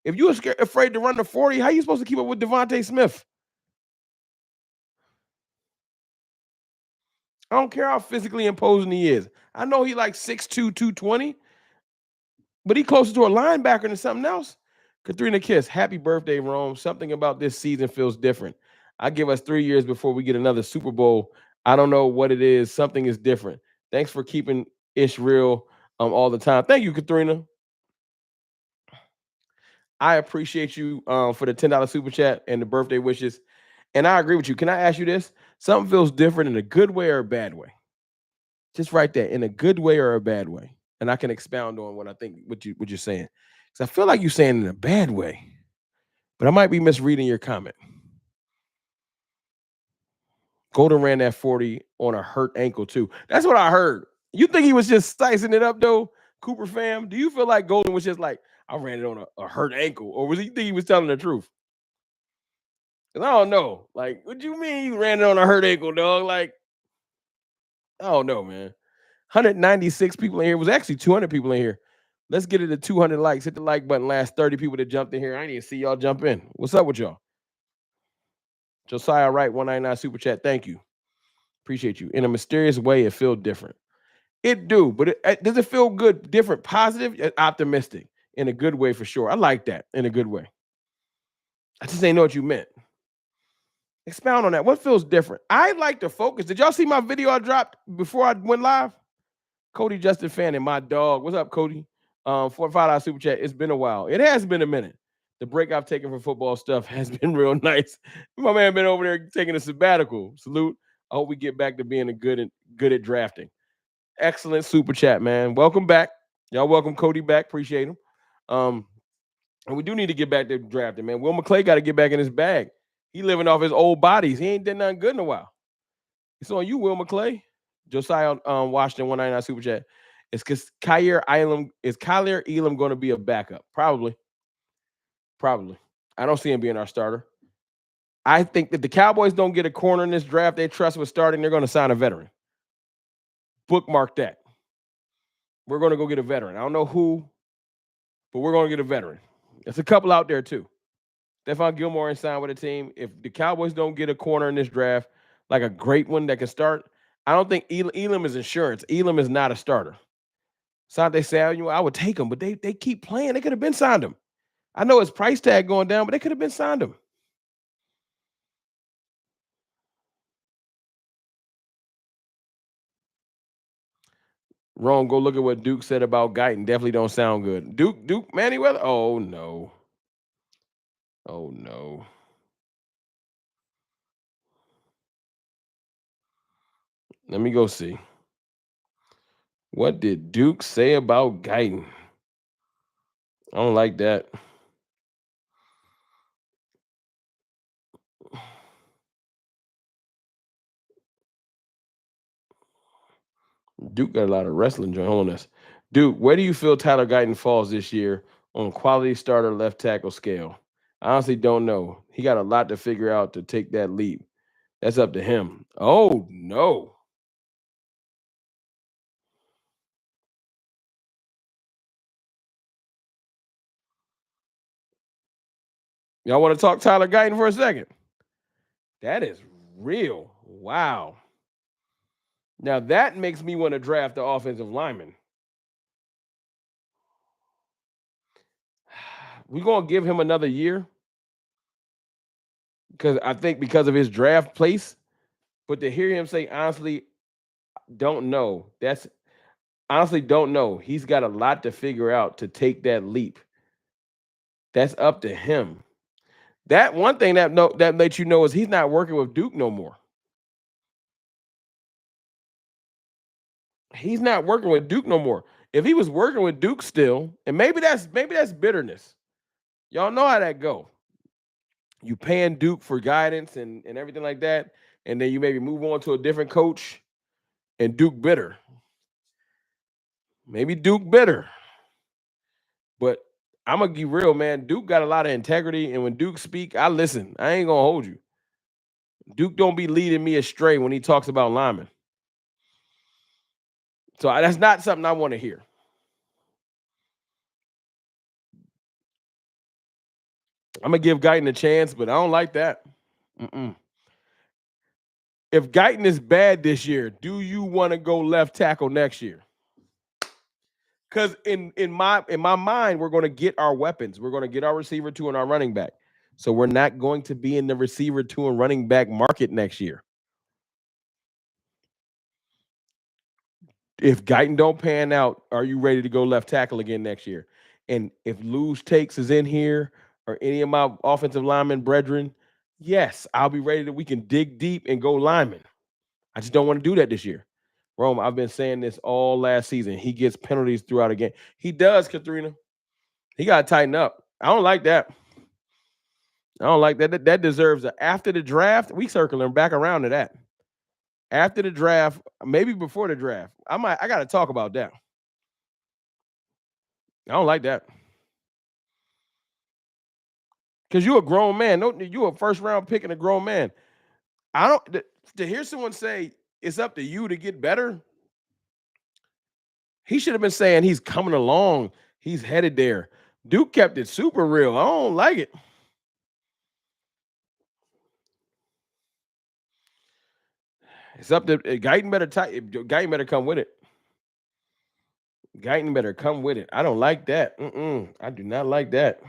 If you are afraid to run the 40, how are you supposed to keep up with Devontae Smith? I don't care how physically imposing he is. I know he like 6'2", 220, but he closer to a linebacker than something else. Katrina Kiss, happy birthday, Rome. Something about this season feels different. I give us 3 years before we get another Super Bowl. I don't know what it is. Something is different. Thanks for keeping Ish real all the time. Thank you, Katrina. I appreciate you for the $10 super chat and the birthday wishes. And I agree with you. Can I ask you this? Something feels different in a good way or a bad way? Just right there, in a good way or a bad way. And I can expound on what I think what you're saying. Because I feel like you're saying in a bad way, but I might be misreading your comment. Golden ran that 40 on a hurt ankle too. That's what I heard. You think he was just slicing it up though, Cooper fam? Do you feel like Golden was just like, I ran it on a hurt ankle, or was he think he was telling the truth? Because I don't know. Like, what you mean you ran it on a hurt ankle, dog? Like, I don't know, man. 196 people in here. It was actually 200 people in here. Let's get it to 200 likes. Hit the like button. Last 30 people that jumped in here. I didn't even see y'all jump in. What's up with y'all? Josiah Wright, 199 super chat. Thank you. Appreciate you. In a mysterious way, it feels different. It do, but does it feel good, different, positive, optimistic, in a good way for sure. I like that in a good way. I just ain't know what you meant. Expound on that. What feels different? I like to focus. Did y'all see my video I dropped before I went live? Cody Justin Fan and my dog. What's up, Cody? For $5 super chat. It's been a while. It has been a minute. The break I've taken from football stuff has been real nice. My man been over there taking a sabbatical. Salute. I hope we get back to being good at drafting. Excellent super chat, man. Welcome back. Y'all welcome Cody back. Appreciate him. And we do need to get back to drafting, man. Will McClay got to get back in his bag. He living off his old bodies. He ain't done nothing good in a while. It's on you, Will McClay. Josiah Washington 199 super chat. Is Kyer Elam going to be a backup? Probably. I don't see him being our starter. I think that the Cowboys don't get a corner in this draft they trust with starting, they're going to sign a veteran. Bookmark that. We're going to go get a veteran. I don't know who, but we're going to get a veteran. There's a couple out there too. Stephon Gilmore ain't signed with a team. If the Cowboys don't get a corner in this draft, like a great one that can start, I don't think Elam is insurance. Elam is not a starter. Sante Samuel, I would take him, but they keep playing. They could have been signed him. I know his price tag going down, but they could have been signed him. Wrong. Go look at what Duke said about Guyton. Definitely don't sound good. Duke, Manny Weather. Oh no. Oh no. Let me go see. What did Duke say about Guyton? I don't like that. Duke got a lot of wrestling joint on us. Duke, where do you feel Tyler Guyton falls this year on quality starter left tackle scale? I honestly don't know. He got a lot to figure out to take that leap. That's up to him. Oh no. Y'all want to talk Tyler Guyton for a second? That is real. Wow. Now that makes me want to draft the offensive lineman. We're gonna give him another year because I think because of his draft place. But to hear him say honestly, don't know. That's honestly don't know. He's got a lot to figure out to take that leap. That's up to him. That one thing that lets you know is he's not working with Duke no more. He's not working with Duke no more. If he was working with Duke still, and maybe that's bitterness. Y'all know how that go. You paying Duke for guidance and everything like that, and then you maybe move on to a different coach, and Duke bitter. Maybe Duke bitter. But I'm gonna be real, man. Duke got a lot of integrity, and when Duke speak, I listen. I ain't gonna hold you. Duke don't be leading me astray when he talks about linemen. So that's not something I want to hear. I'm gonna give Guyton a chance, but I don't like that. Mm-mm. If Guyton is bad this year, do you want to go left tackle next year? Because in my mind, we're going to get our weapons. We're going to get our receiver two and our running back. So we're not going to be in the receiver two and running back market next year. If Guyton don't pan out, are you ready to go left tackle again next year? And if Lose Takes is in here or any of my offensive linemen brethren, yes, I'll be ready that we can dig deep and go lineman. I just don't want to do that this year. Rome, I've been saying this all last season. He gets penalties throughout a game. He does, Katharina. He got to tighten up. I don't like that. I don't like that. That deserves after the draft. We circling back around to that. After the draft, maybe before the draft. I got to talk about that. I don't like that. Because you're a grown man. You a first round pick and a grown man. I don't to hear someone say it's up to you to get better. He should have been saying he's coming along. He's headed there. Duke kept it super real. I don't like it. It's up to Guyton better come with it. Guyton better come with it. I don't like that. I do not like that.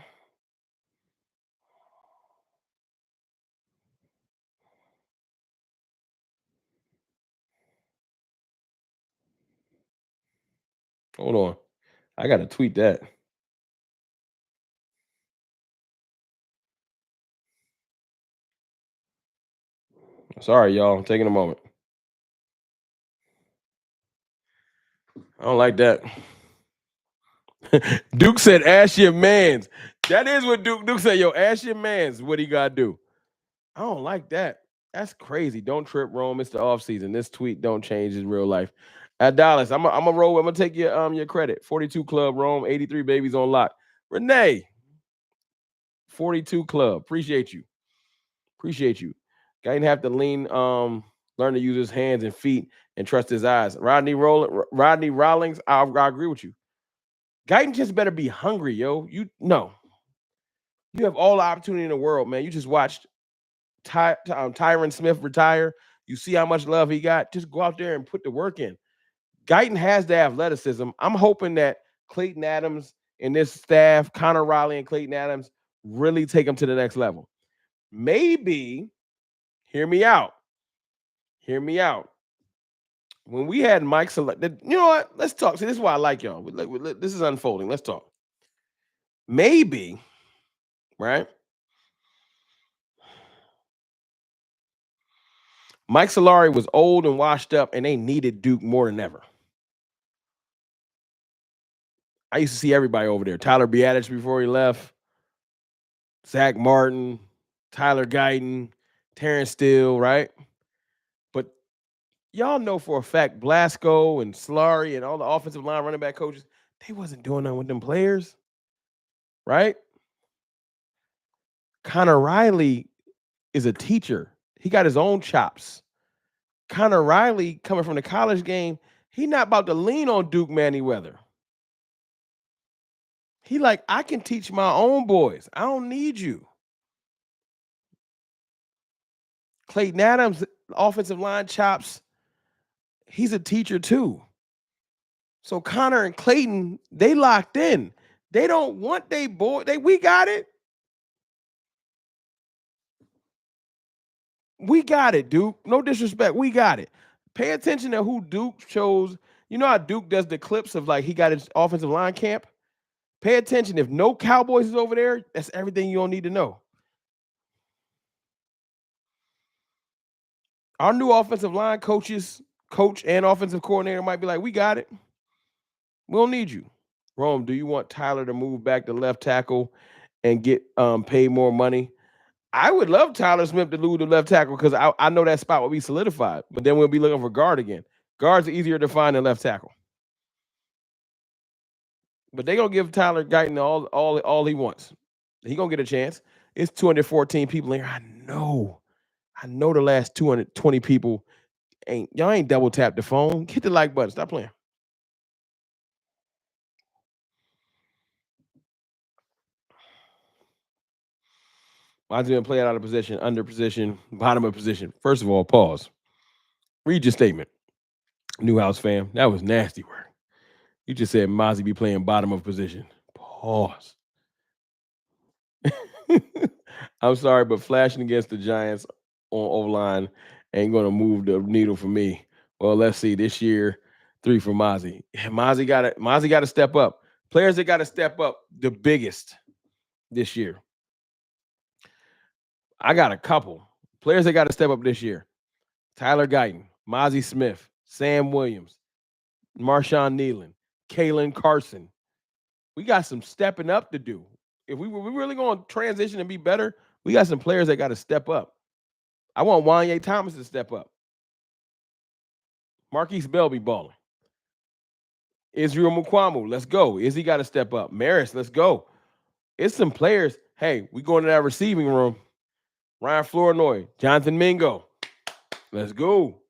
Hold on. I got to tweet that. Sorry, y'all. I'm taking a moment. I don't like that. Duke said, ask your mans. That is what Duke said. Yo, ask your mans what he got to do. I don't like that. That's crazy. Don't trip, Rome. It's the offseason. This tweet don't change his real life. At Dallas, I'm a roll. I'm gonna take your credit. 42 club, Rome. 83 babies on lock. Renee, 42 club. Appreciate you. Appreciate you. Guy didn't have to learn to use his hands and feet and trust his eyes. Rodney Rawlings, I agree with you. Guyton just better be hungry, yo. You have all the opportunity in the world, man. You just watched Tyron Smith retire. You see how much love he got. Just go out there and put the work in. Guyton has the athleticism. I'm hoping that Clayton Adams and this staff, Connor Riley and Clayton Adams, really take him to the next level. Maybe, hear me out. Hear me out. When we had Mike selected, you know what? Let's talk. See, this is why I like y'all. This is unfolding. Let's talk. Maybe, right? Mike Solari was old and washed up, and they needed Duke more than ever. I used to see everybody over there. Tyler Biadasz before he left, Zach Martin, Tyler Guyton, Terrence Steele, right? But y'all know for a fact Blasco and Solari and all the offensive line running back coaches, they wasn't doing nothing with them players, right? Connor Riley is a teacher. He got his own chops. Connor Riley coming from the college game, he not about to lean on Duke Manyweather. He like, I can teach my own boys. I don't need you. Clayton Adams, offensive line chops, he's a teacher too. So Connor and Clayton, they locked in. They don't want they boy. We got it. We got it, Duke. No disrespect. We got it. Pay attention to who Duke chose. You know how Duke does the clips of like he got his offensive line camp? Pay attention. If no Cowboys is over there, that's everything you don't need to know. Our new offensive line coach and offensive coordinator might be like, we got it. We don't need you. Rome, do you want Tyler to move back to left tackle and get paid more money? I would love Tyler Smith to lose the left tackle because I know that spot will be solidified, but then we'll be looking for guard again. Guards are easier to find than left tackle. But they're gonna give Tyler Guyton all he wants. He gonna get a chance. It's 214 people in here. I know. The last 220 people y'all ain't double tap the phone. Hit the like button. Stop playing. Mine's been playing out of position, under position, bottom of position. First of all, pause. Read your statement. Newhouse fam. That was nasty work. You just said Mozzie be playing bottom of position. Pause. I'm sorry, but flashing against the Giants on O-line ain't going to move the needle for me. Well, let's see. This year, 3 for Mozzie. Mozzie got to step up. Players that got to step up the biggest this year. I got a couple. Players that got to step up this year. Tyler Guyton, Mozzie Smith, Sam Williams, Marshawn Nealon, Kalen Carson. We got some stepping up to do. If we really going to transition and be better, we got some players that got to step up. I want Wanye Thomas to step up. Marquise Bell be balling. Israel Mukwamu, let's go. Izzy got to step up. Maris, let's go. It's some players. Hey, we going to that receiving room. Ryan Flournoy, Jonathan Mingo. Let's go.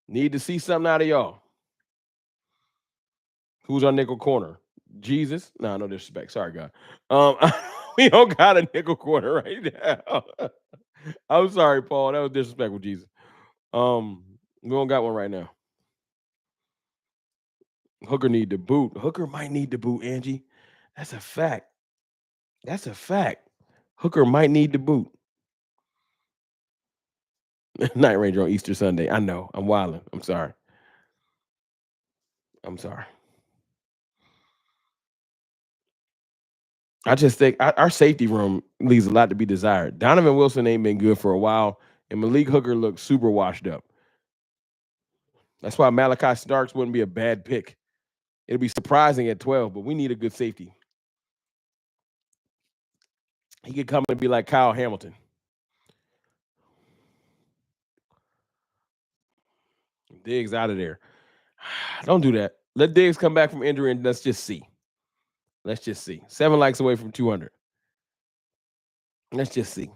Need to see something out of y'all. Who's our nickel corner? Jesus? No disrespect. Sorry, God. We don't got a nickel corner right now. I'm sorry, Paul. That was disrespectful, Jesus. We don't got one right now. Hooker need to boot. Hooker might need to boot, Angie. That's a fact. That's a fact. Hooker might need to boot. Night Ranger on Easter Sunday. I know. I'm wilding. I'm sorry. I'm sorry. I just think our safety room leaves a lot to be desired. Donovan Wilson ain't been good for a while, and Malik Hooker looks super washed up. That's why Malachi Starks wouldn't be a bad pick. It'll be surprising at 12, but we need a good safety. He could come and be like Kyle Hamilton. Diggs out of there. Don't do that. Let Diggs come back from injury and let's just see. Let's just see. 7 likes away from 200. Let's just see.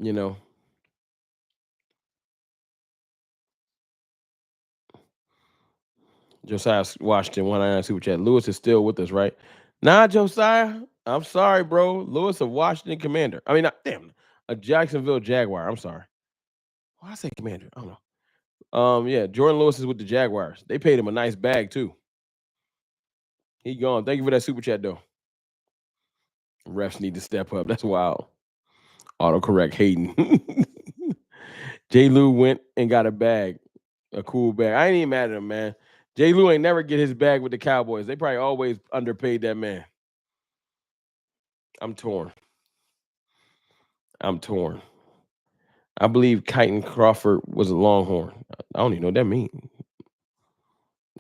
You know, Josiah Washington, 199 Super Chat. Lewis is still with us, right? Nah, Josiah. I'm sorry, bro. Lewis, a Washington Commander. I mean, a Jacksonville Jaguar. I'm sorry. Why I say Commander? I don't know. Yeah, Jordan Lewis is with the Jaguars. They paid him a nice bag too. He gone. Thank you for that Super Chat, though. Refs need to step up. That's wild. Autocorrect Hayden. J. Lou went and got a bag, a cool bag. I ain't even mad at him, man. J. Lou ain't never get his bag with the Cowboys. They probably always underpaid that man. I'm torn. I believe Guyton Crawford was a Longhorn. I don't even know what that means.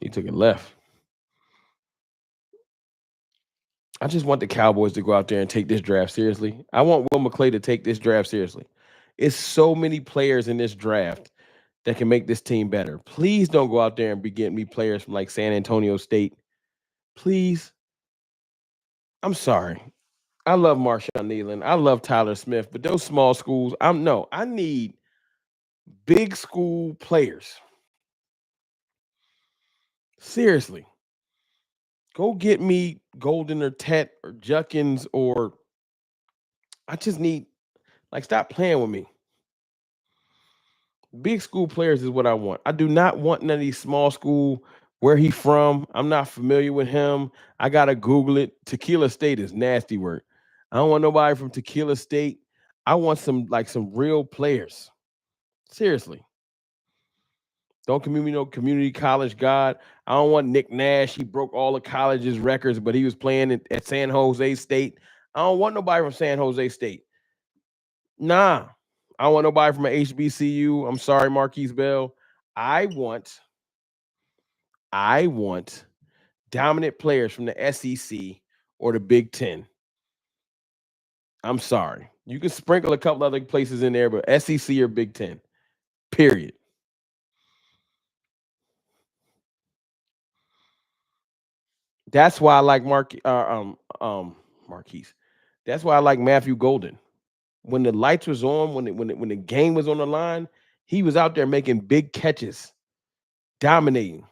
He took it left. I just want the Cowboys to go out there and take this draft seriously. I want Will McClay to take this draft seriously. It's so many players in this draft that can make this team better. Please don't go out there and be getting me players from like San Antonio State. Please. I'm sorry. I love Marshawn Nealon. I love Tyler Smith, but those small schools, I need big school players. Seriously. Go get me Golden or Tet or Juckins or I just need stop playing with me. Big school players is what I want. I do not want none of these small school. Where he from? I'm not familiar with him. I gotta Google it. Tequila State is nasty work. I don't want nobody from Tequila State. I want some real players. Seriously. Don't community no community college god. I don't want Nick Nash. He broke all the college's records, but he was playing at San Jose State. I don't want nobody from San Jose State. Nah. I don't want nobody from an HBCU. I'm sorry, Marquise Bell. I want dominant players from the SEC or the Big Ten. I'm sorry. You can sprinkle a couple other places in there, but SEC or Big Ten. Period. That's why I like Marquise. That's why I like Matthew Golden. When the lights was on, when the game was on the line, he was out there making big catches, dominating.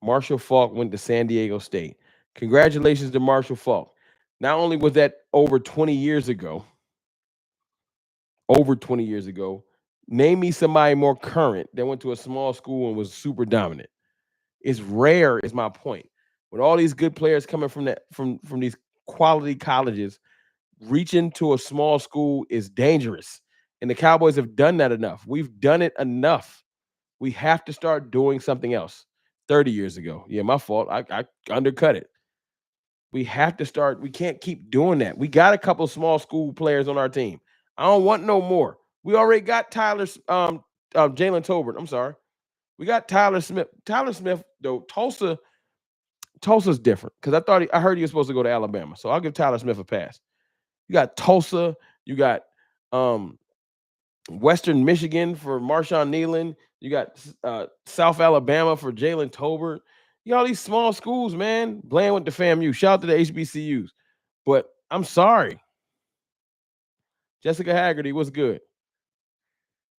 Marshall Faulk went to San Diego State. Congratulations to Marshall Faulk. Not only was that over 20 years ago, name me somebody more current that went to a small school and was super dominant. It's rare, is my point. With all these good players coming from these quality colleges, reaching to a small school is dangerous. And the Cowboys have done that enough. We've done it enough. We have to start doing something else. 30 years ago. Yeah, my fault. I undercut it. We have to start. We can't keep doing that. We got a couple small school players on our team. I don't want no more. We already got Jalen Tolbert. I'm sorry. We got Tyler Smith. Tyler Smith, though, Tulsa's different because I heard he was supposed to go to Alabama. So I'll give Tyler Smith a pass. You got Tulsa. You got Western Michigan for Marshawn Nealon. You got South Alabama for Jalen Tolbert. You got all these small schools, man. Bland with the FAMU. Shout out to the HBCUs. But I'm sorry. Jessica Haggerty, what's good?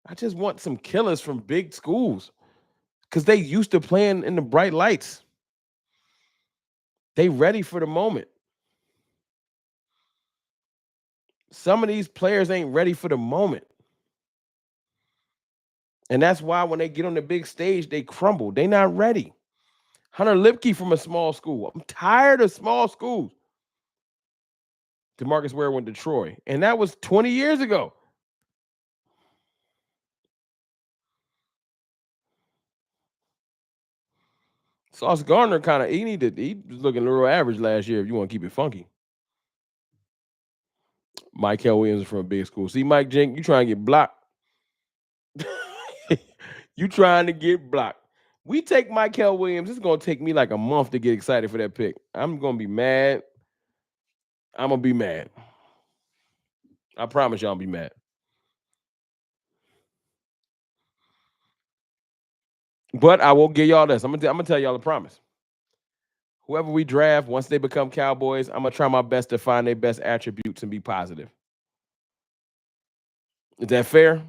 I just want some killers from big schools because they used to playing in the bright lights. They ready for the moment. Some of these players ain't ready for the moment. And that's why when they get on the big stage, they crumble. They not ready. Hunter Lipke from a small school. I'm tired of small schools. DeMarcus Ware went to Troy, and that was 20 years ago. Sauce Gardner he was looking a little average last year if you want to keep it funky. Michael Williams from a big school. See, Mike Jink, you trying to get blocked. You trying to get blocked. We take Michael Williams. It's gonna take me like a month to get excited for that pick. I'm gonna be mad. I'm gonna be mad. I promise y'all I'll be mad. But I will give y'all this. I'm gonna tell y'all a promise. Whoever we draft, once they become Cowboys, I'm gonna try my best to find their best attributes and be positive. Is that fair?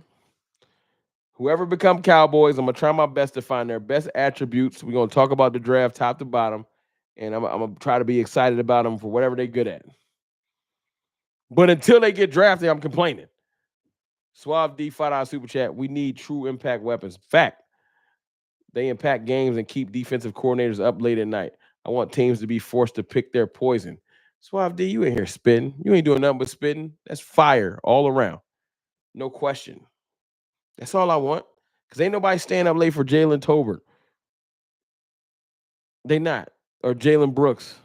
Whoever become Cowboys, I'm gonna try my best to find their best attributes. We're gonna talk about the draft top to bottom, and I'm gonna try to be excited about them for whatever they're good at. But until they get drafted, I'm complaining. Suave D $5 super chat. We need true impact weapons. Fact. They impact games and keep defensive coordinators up late at night. I want teams to be forced to pick their poison. Suave D, you ain't here spitting. You ain't doing nothing but spitting. That's fire all around. No question. That's all I want. Because ain't nobody staying up late for Jalen Tolbert. They not. Or Jalen Brooks.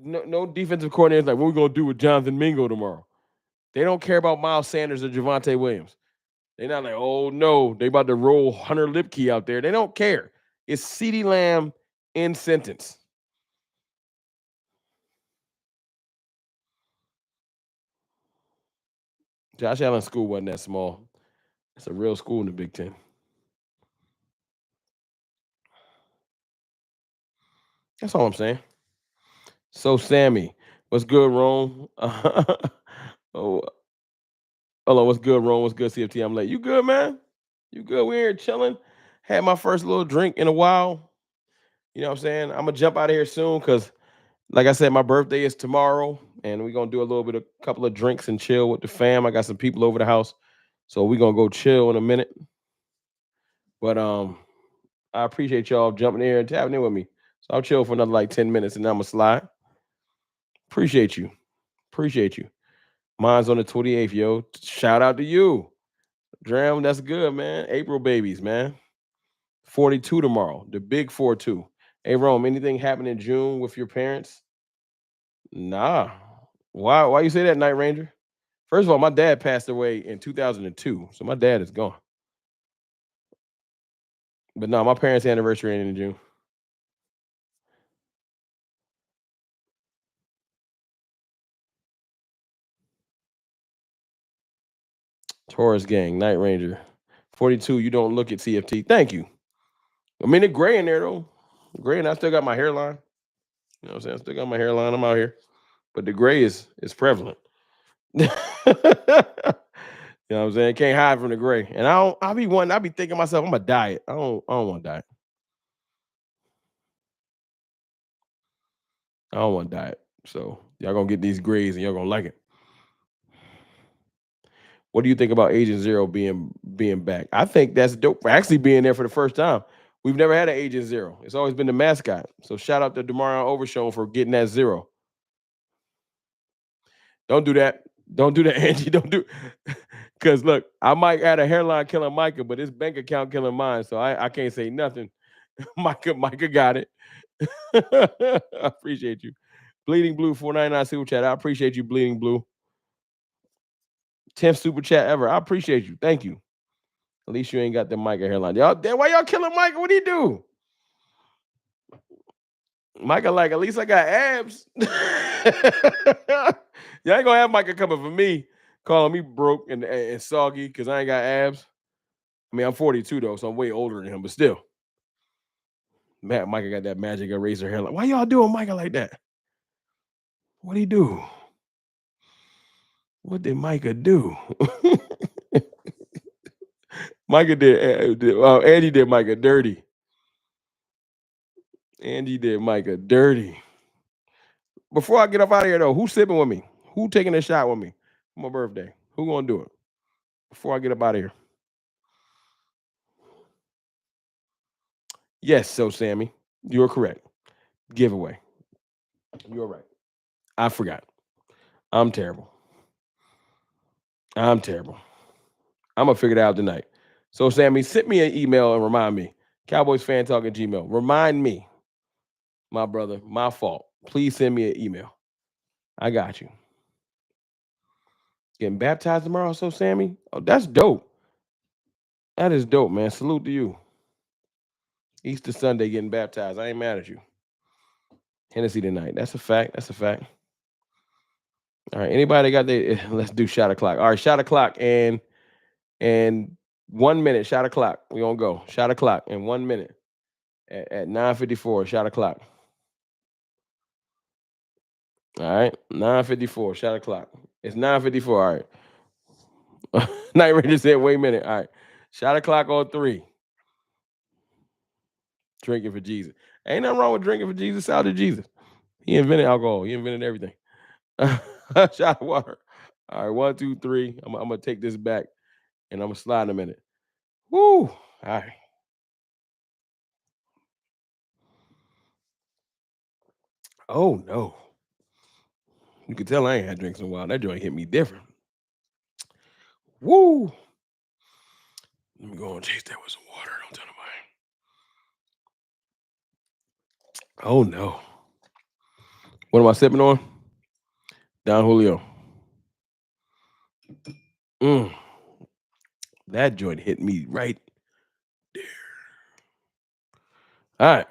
No defensive coordinators like, what we going to do with Jonathan Mingo tomorrow? They don't care about Miles Sanders or Javonte Williams. They're not like, oh, no, they about to roll Hunter Lipke out there. They don't care. It's CeeDee Lamb in sentence. Josh Allen's school wasn't that small. It's a real school in the Big Ten. That's all I'm saying. So, Sammy, what's good, Rome? Oh, hello, what's good, Rome? What's good, CFT? I'm late. You good, man? You good? We here chilling. Had my first little drink in a while. You know what I'm saying? I'm going to jump out of here soon because, like I said, my birthday is tomorrow, and we're going to do a couple of drinks and chill with the fam. I got some people over the house, so we're going to go chill in a minute. But I appreciate y'all jumping in and tapping in with me. So I'll chill for another like 10 minutes, and then I'm going to slide. Appreciate you. Appreciate you. Mine's on the 28th, yo. Shout out to you. Dram, that's good, man. April babies, man. 42 tomorrow. The big 4-2. Hey, Rome, anything happen in June with your parents? Nah. Why you say that, Night Ranger? First of all, my dad passed away in 2002, so my dad is gone. But no, my parents' anniversary ain't in June. Taurus gang, Night Ranger. 42, you don't look at CFT. Thank you. I mean, the gray in there, though. Gray, and I still got my hairline. You know what I'm saying? I still got my hairline. I'm out here. But the gray is prevalent. You know what I'm saying? Can't hide from the gray. And I'll be thinking to myself, I'm gonna diet. I don't want to diet. I don't want to diet. So y'all gonna get these grays and y'all gonna like it. What do you think about Agent Zero being back? I think that's dope. Actually being there for the first time. We've never had an Agent Zero. It's always been the mascot. So shout out to Demarion Overshown for getting that zero. Don't do that. Don't do that, Angie. Don't do because look, I might add a hairline killing Micah, but his bank account killing mine. So I can't say nothing. Micah got it. I appreciate you. Bleeding Blue 499 super chat. I appreciate you, Bleeding Blue. 10th super chat ever. I appreciate you. Thank you. At least you ain't got the Micah hairline. Y'all, why y'all killing Micah? What do you do? Micah, like, at least I got abs. Y'all ain't gonna have Micah coming for me, calling me broke and soggy because I ain't got abs. I mean, I'm 42 though, so I'm way older than him, but still. Micah got that magic eraser hairline. Why y'all doing Micah like that? What'd he do? What did Micah do? Micah Andy did Micah dirty. Andy did Micah dirty. Before I get up out of here, though, who's sipping with me? Who taking a shot with me for my birthday? Who gonna do it? Before I get up out of here. Yes, so Sammy, you're correct. Giveaway. You're right. I forgot. I'm terrible. I'm terrible. I'm gonna figure it out tonight. So Sammy, send me an email and remind me. Cowboys fan talk at Gmail. Remind me, my brother, my fault. Please send me an email. I got you. Getting baptized tomorrow, so Sammy? Oh, that's dope. That is dope, man. Salute to you. Easter Sunday getting baptized. I ain't mad at you. Hennessy tonight. That's a fact. That's a fact. All right. Anybody got the let's do shot o'clock. All right, shot o'clock and 1 minute, shot o'clock. We gonna go. Shot o'clock in 1 minute. At 9:54, shot o'clock. All right. 9:54, shot o'clock. It's 9:54. All right. Night Ranger said, wait a minute. All right. Shot o'clock on 3. Drinking for Jesus. Ain't nothing wrong with drinking for Jesus. Out to Jesus. He invented alcohol. He invented everything. Shot of water. All right, 1, 2, 3. I'm gonna take this back and I'm gonna slide in a minute. Woo! All right. Oh no. You can tell I ain't had drinks in a while. That joint hit me different. Woo! Let me go and chase that with some water. Don't tell nobody. Oh no. What am I sipping on? Don Julio. Mm, that joint hit me right there. All right.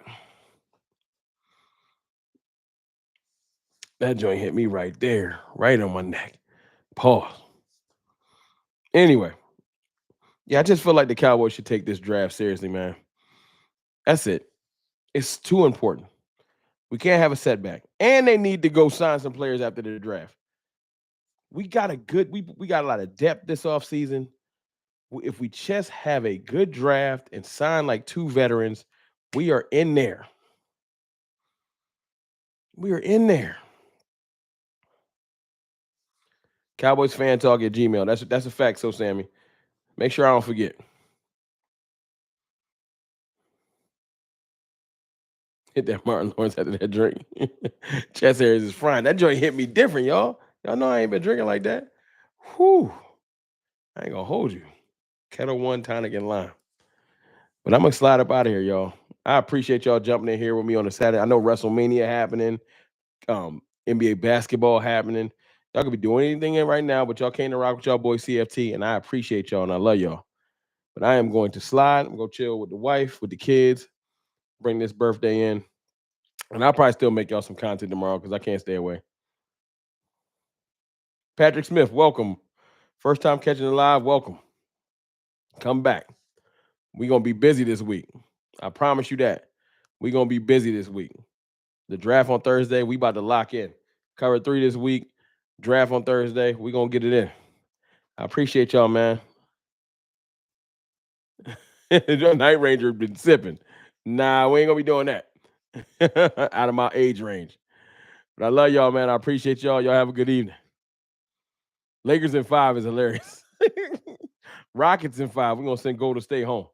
That joint hit me right there, right on my neck. Pause. Anyway, yeah, I just feel like the Cowboys should take this draft seriously, man. That's it. It's too important. We can't have a setback. And they need to go sign some players after the draft. We got a good, we got a lot of depth this offseason. If we just have a good draft and sign like 2 veterans, we are in there. We are in there. Cowboys fan talk at Gmail. That's a fact, so Sammy. Make sure I don't forget. Hit that Martin Lawrence after that drink. Chest hairs is frying. That joint hit me different, y'all. Y'all know I ain't been drinking like that. Whew. I ain't gonna hold you. Kettle One, tonic, and lime. But I'm gonna slide up out of here, y'all. I appreciate y'all jumping in here with me on a Saturday. I know WrestleMania happening, NBA basketball happening. Y'all could be doing anything in right now, but y'all came to rock with y'all boy CFT, and I appreciate y'all and I love y'all. But I am going to slide. I'm gonna chill with the wife, with the kids, bring this birthday in, and I'll probably still make y'all some content tomorrow because I can't stay away. Patrick Smith, welcome. First time catching it live, welcome. Come back. We're gonna be busy this week. I promise you that. We're gonna be busy this week. The draft on Thursday, we about to lock in. Cover 3 this week. Draft on Thursday. We're gonna get it in. I appreciate y'all, man. Night Ranger been sipping. Nah, we ain't gonna be doing that. Out of my age range. But I love y'all, man. I appreciate y'all. Y'all have a good evening. Lakers in 5 is hilarious. Rockets in 5. We're gonna send Golden State home.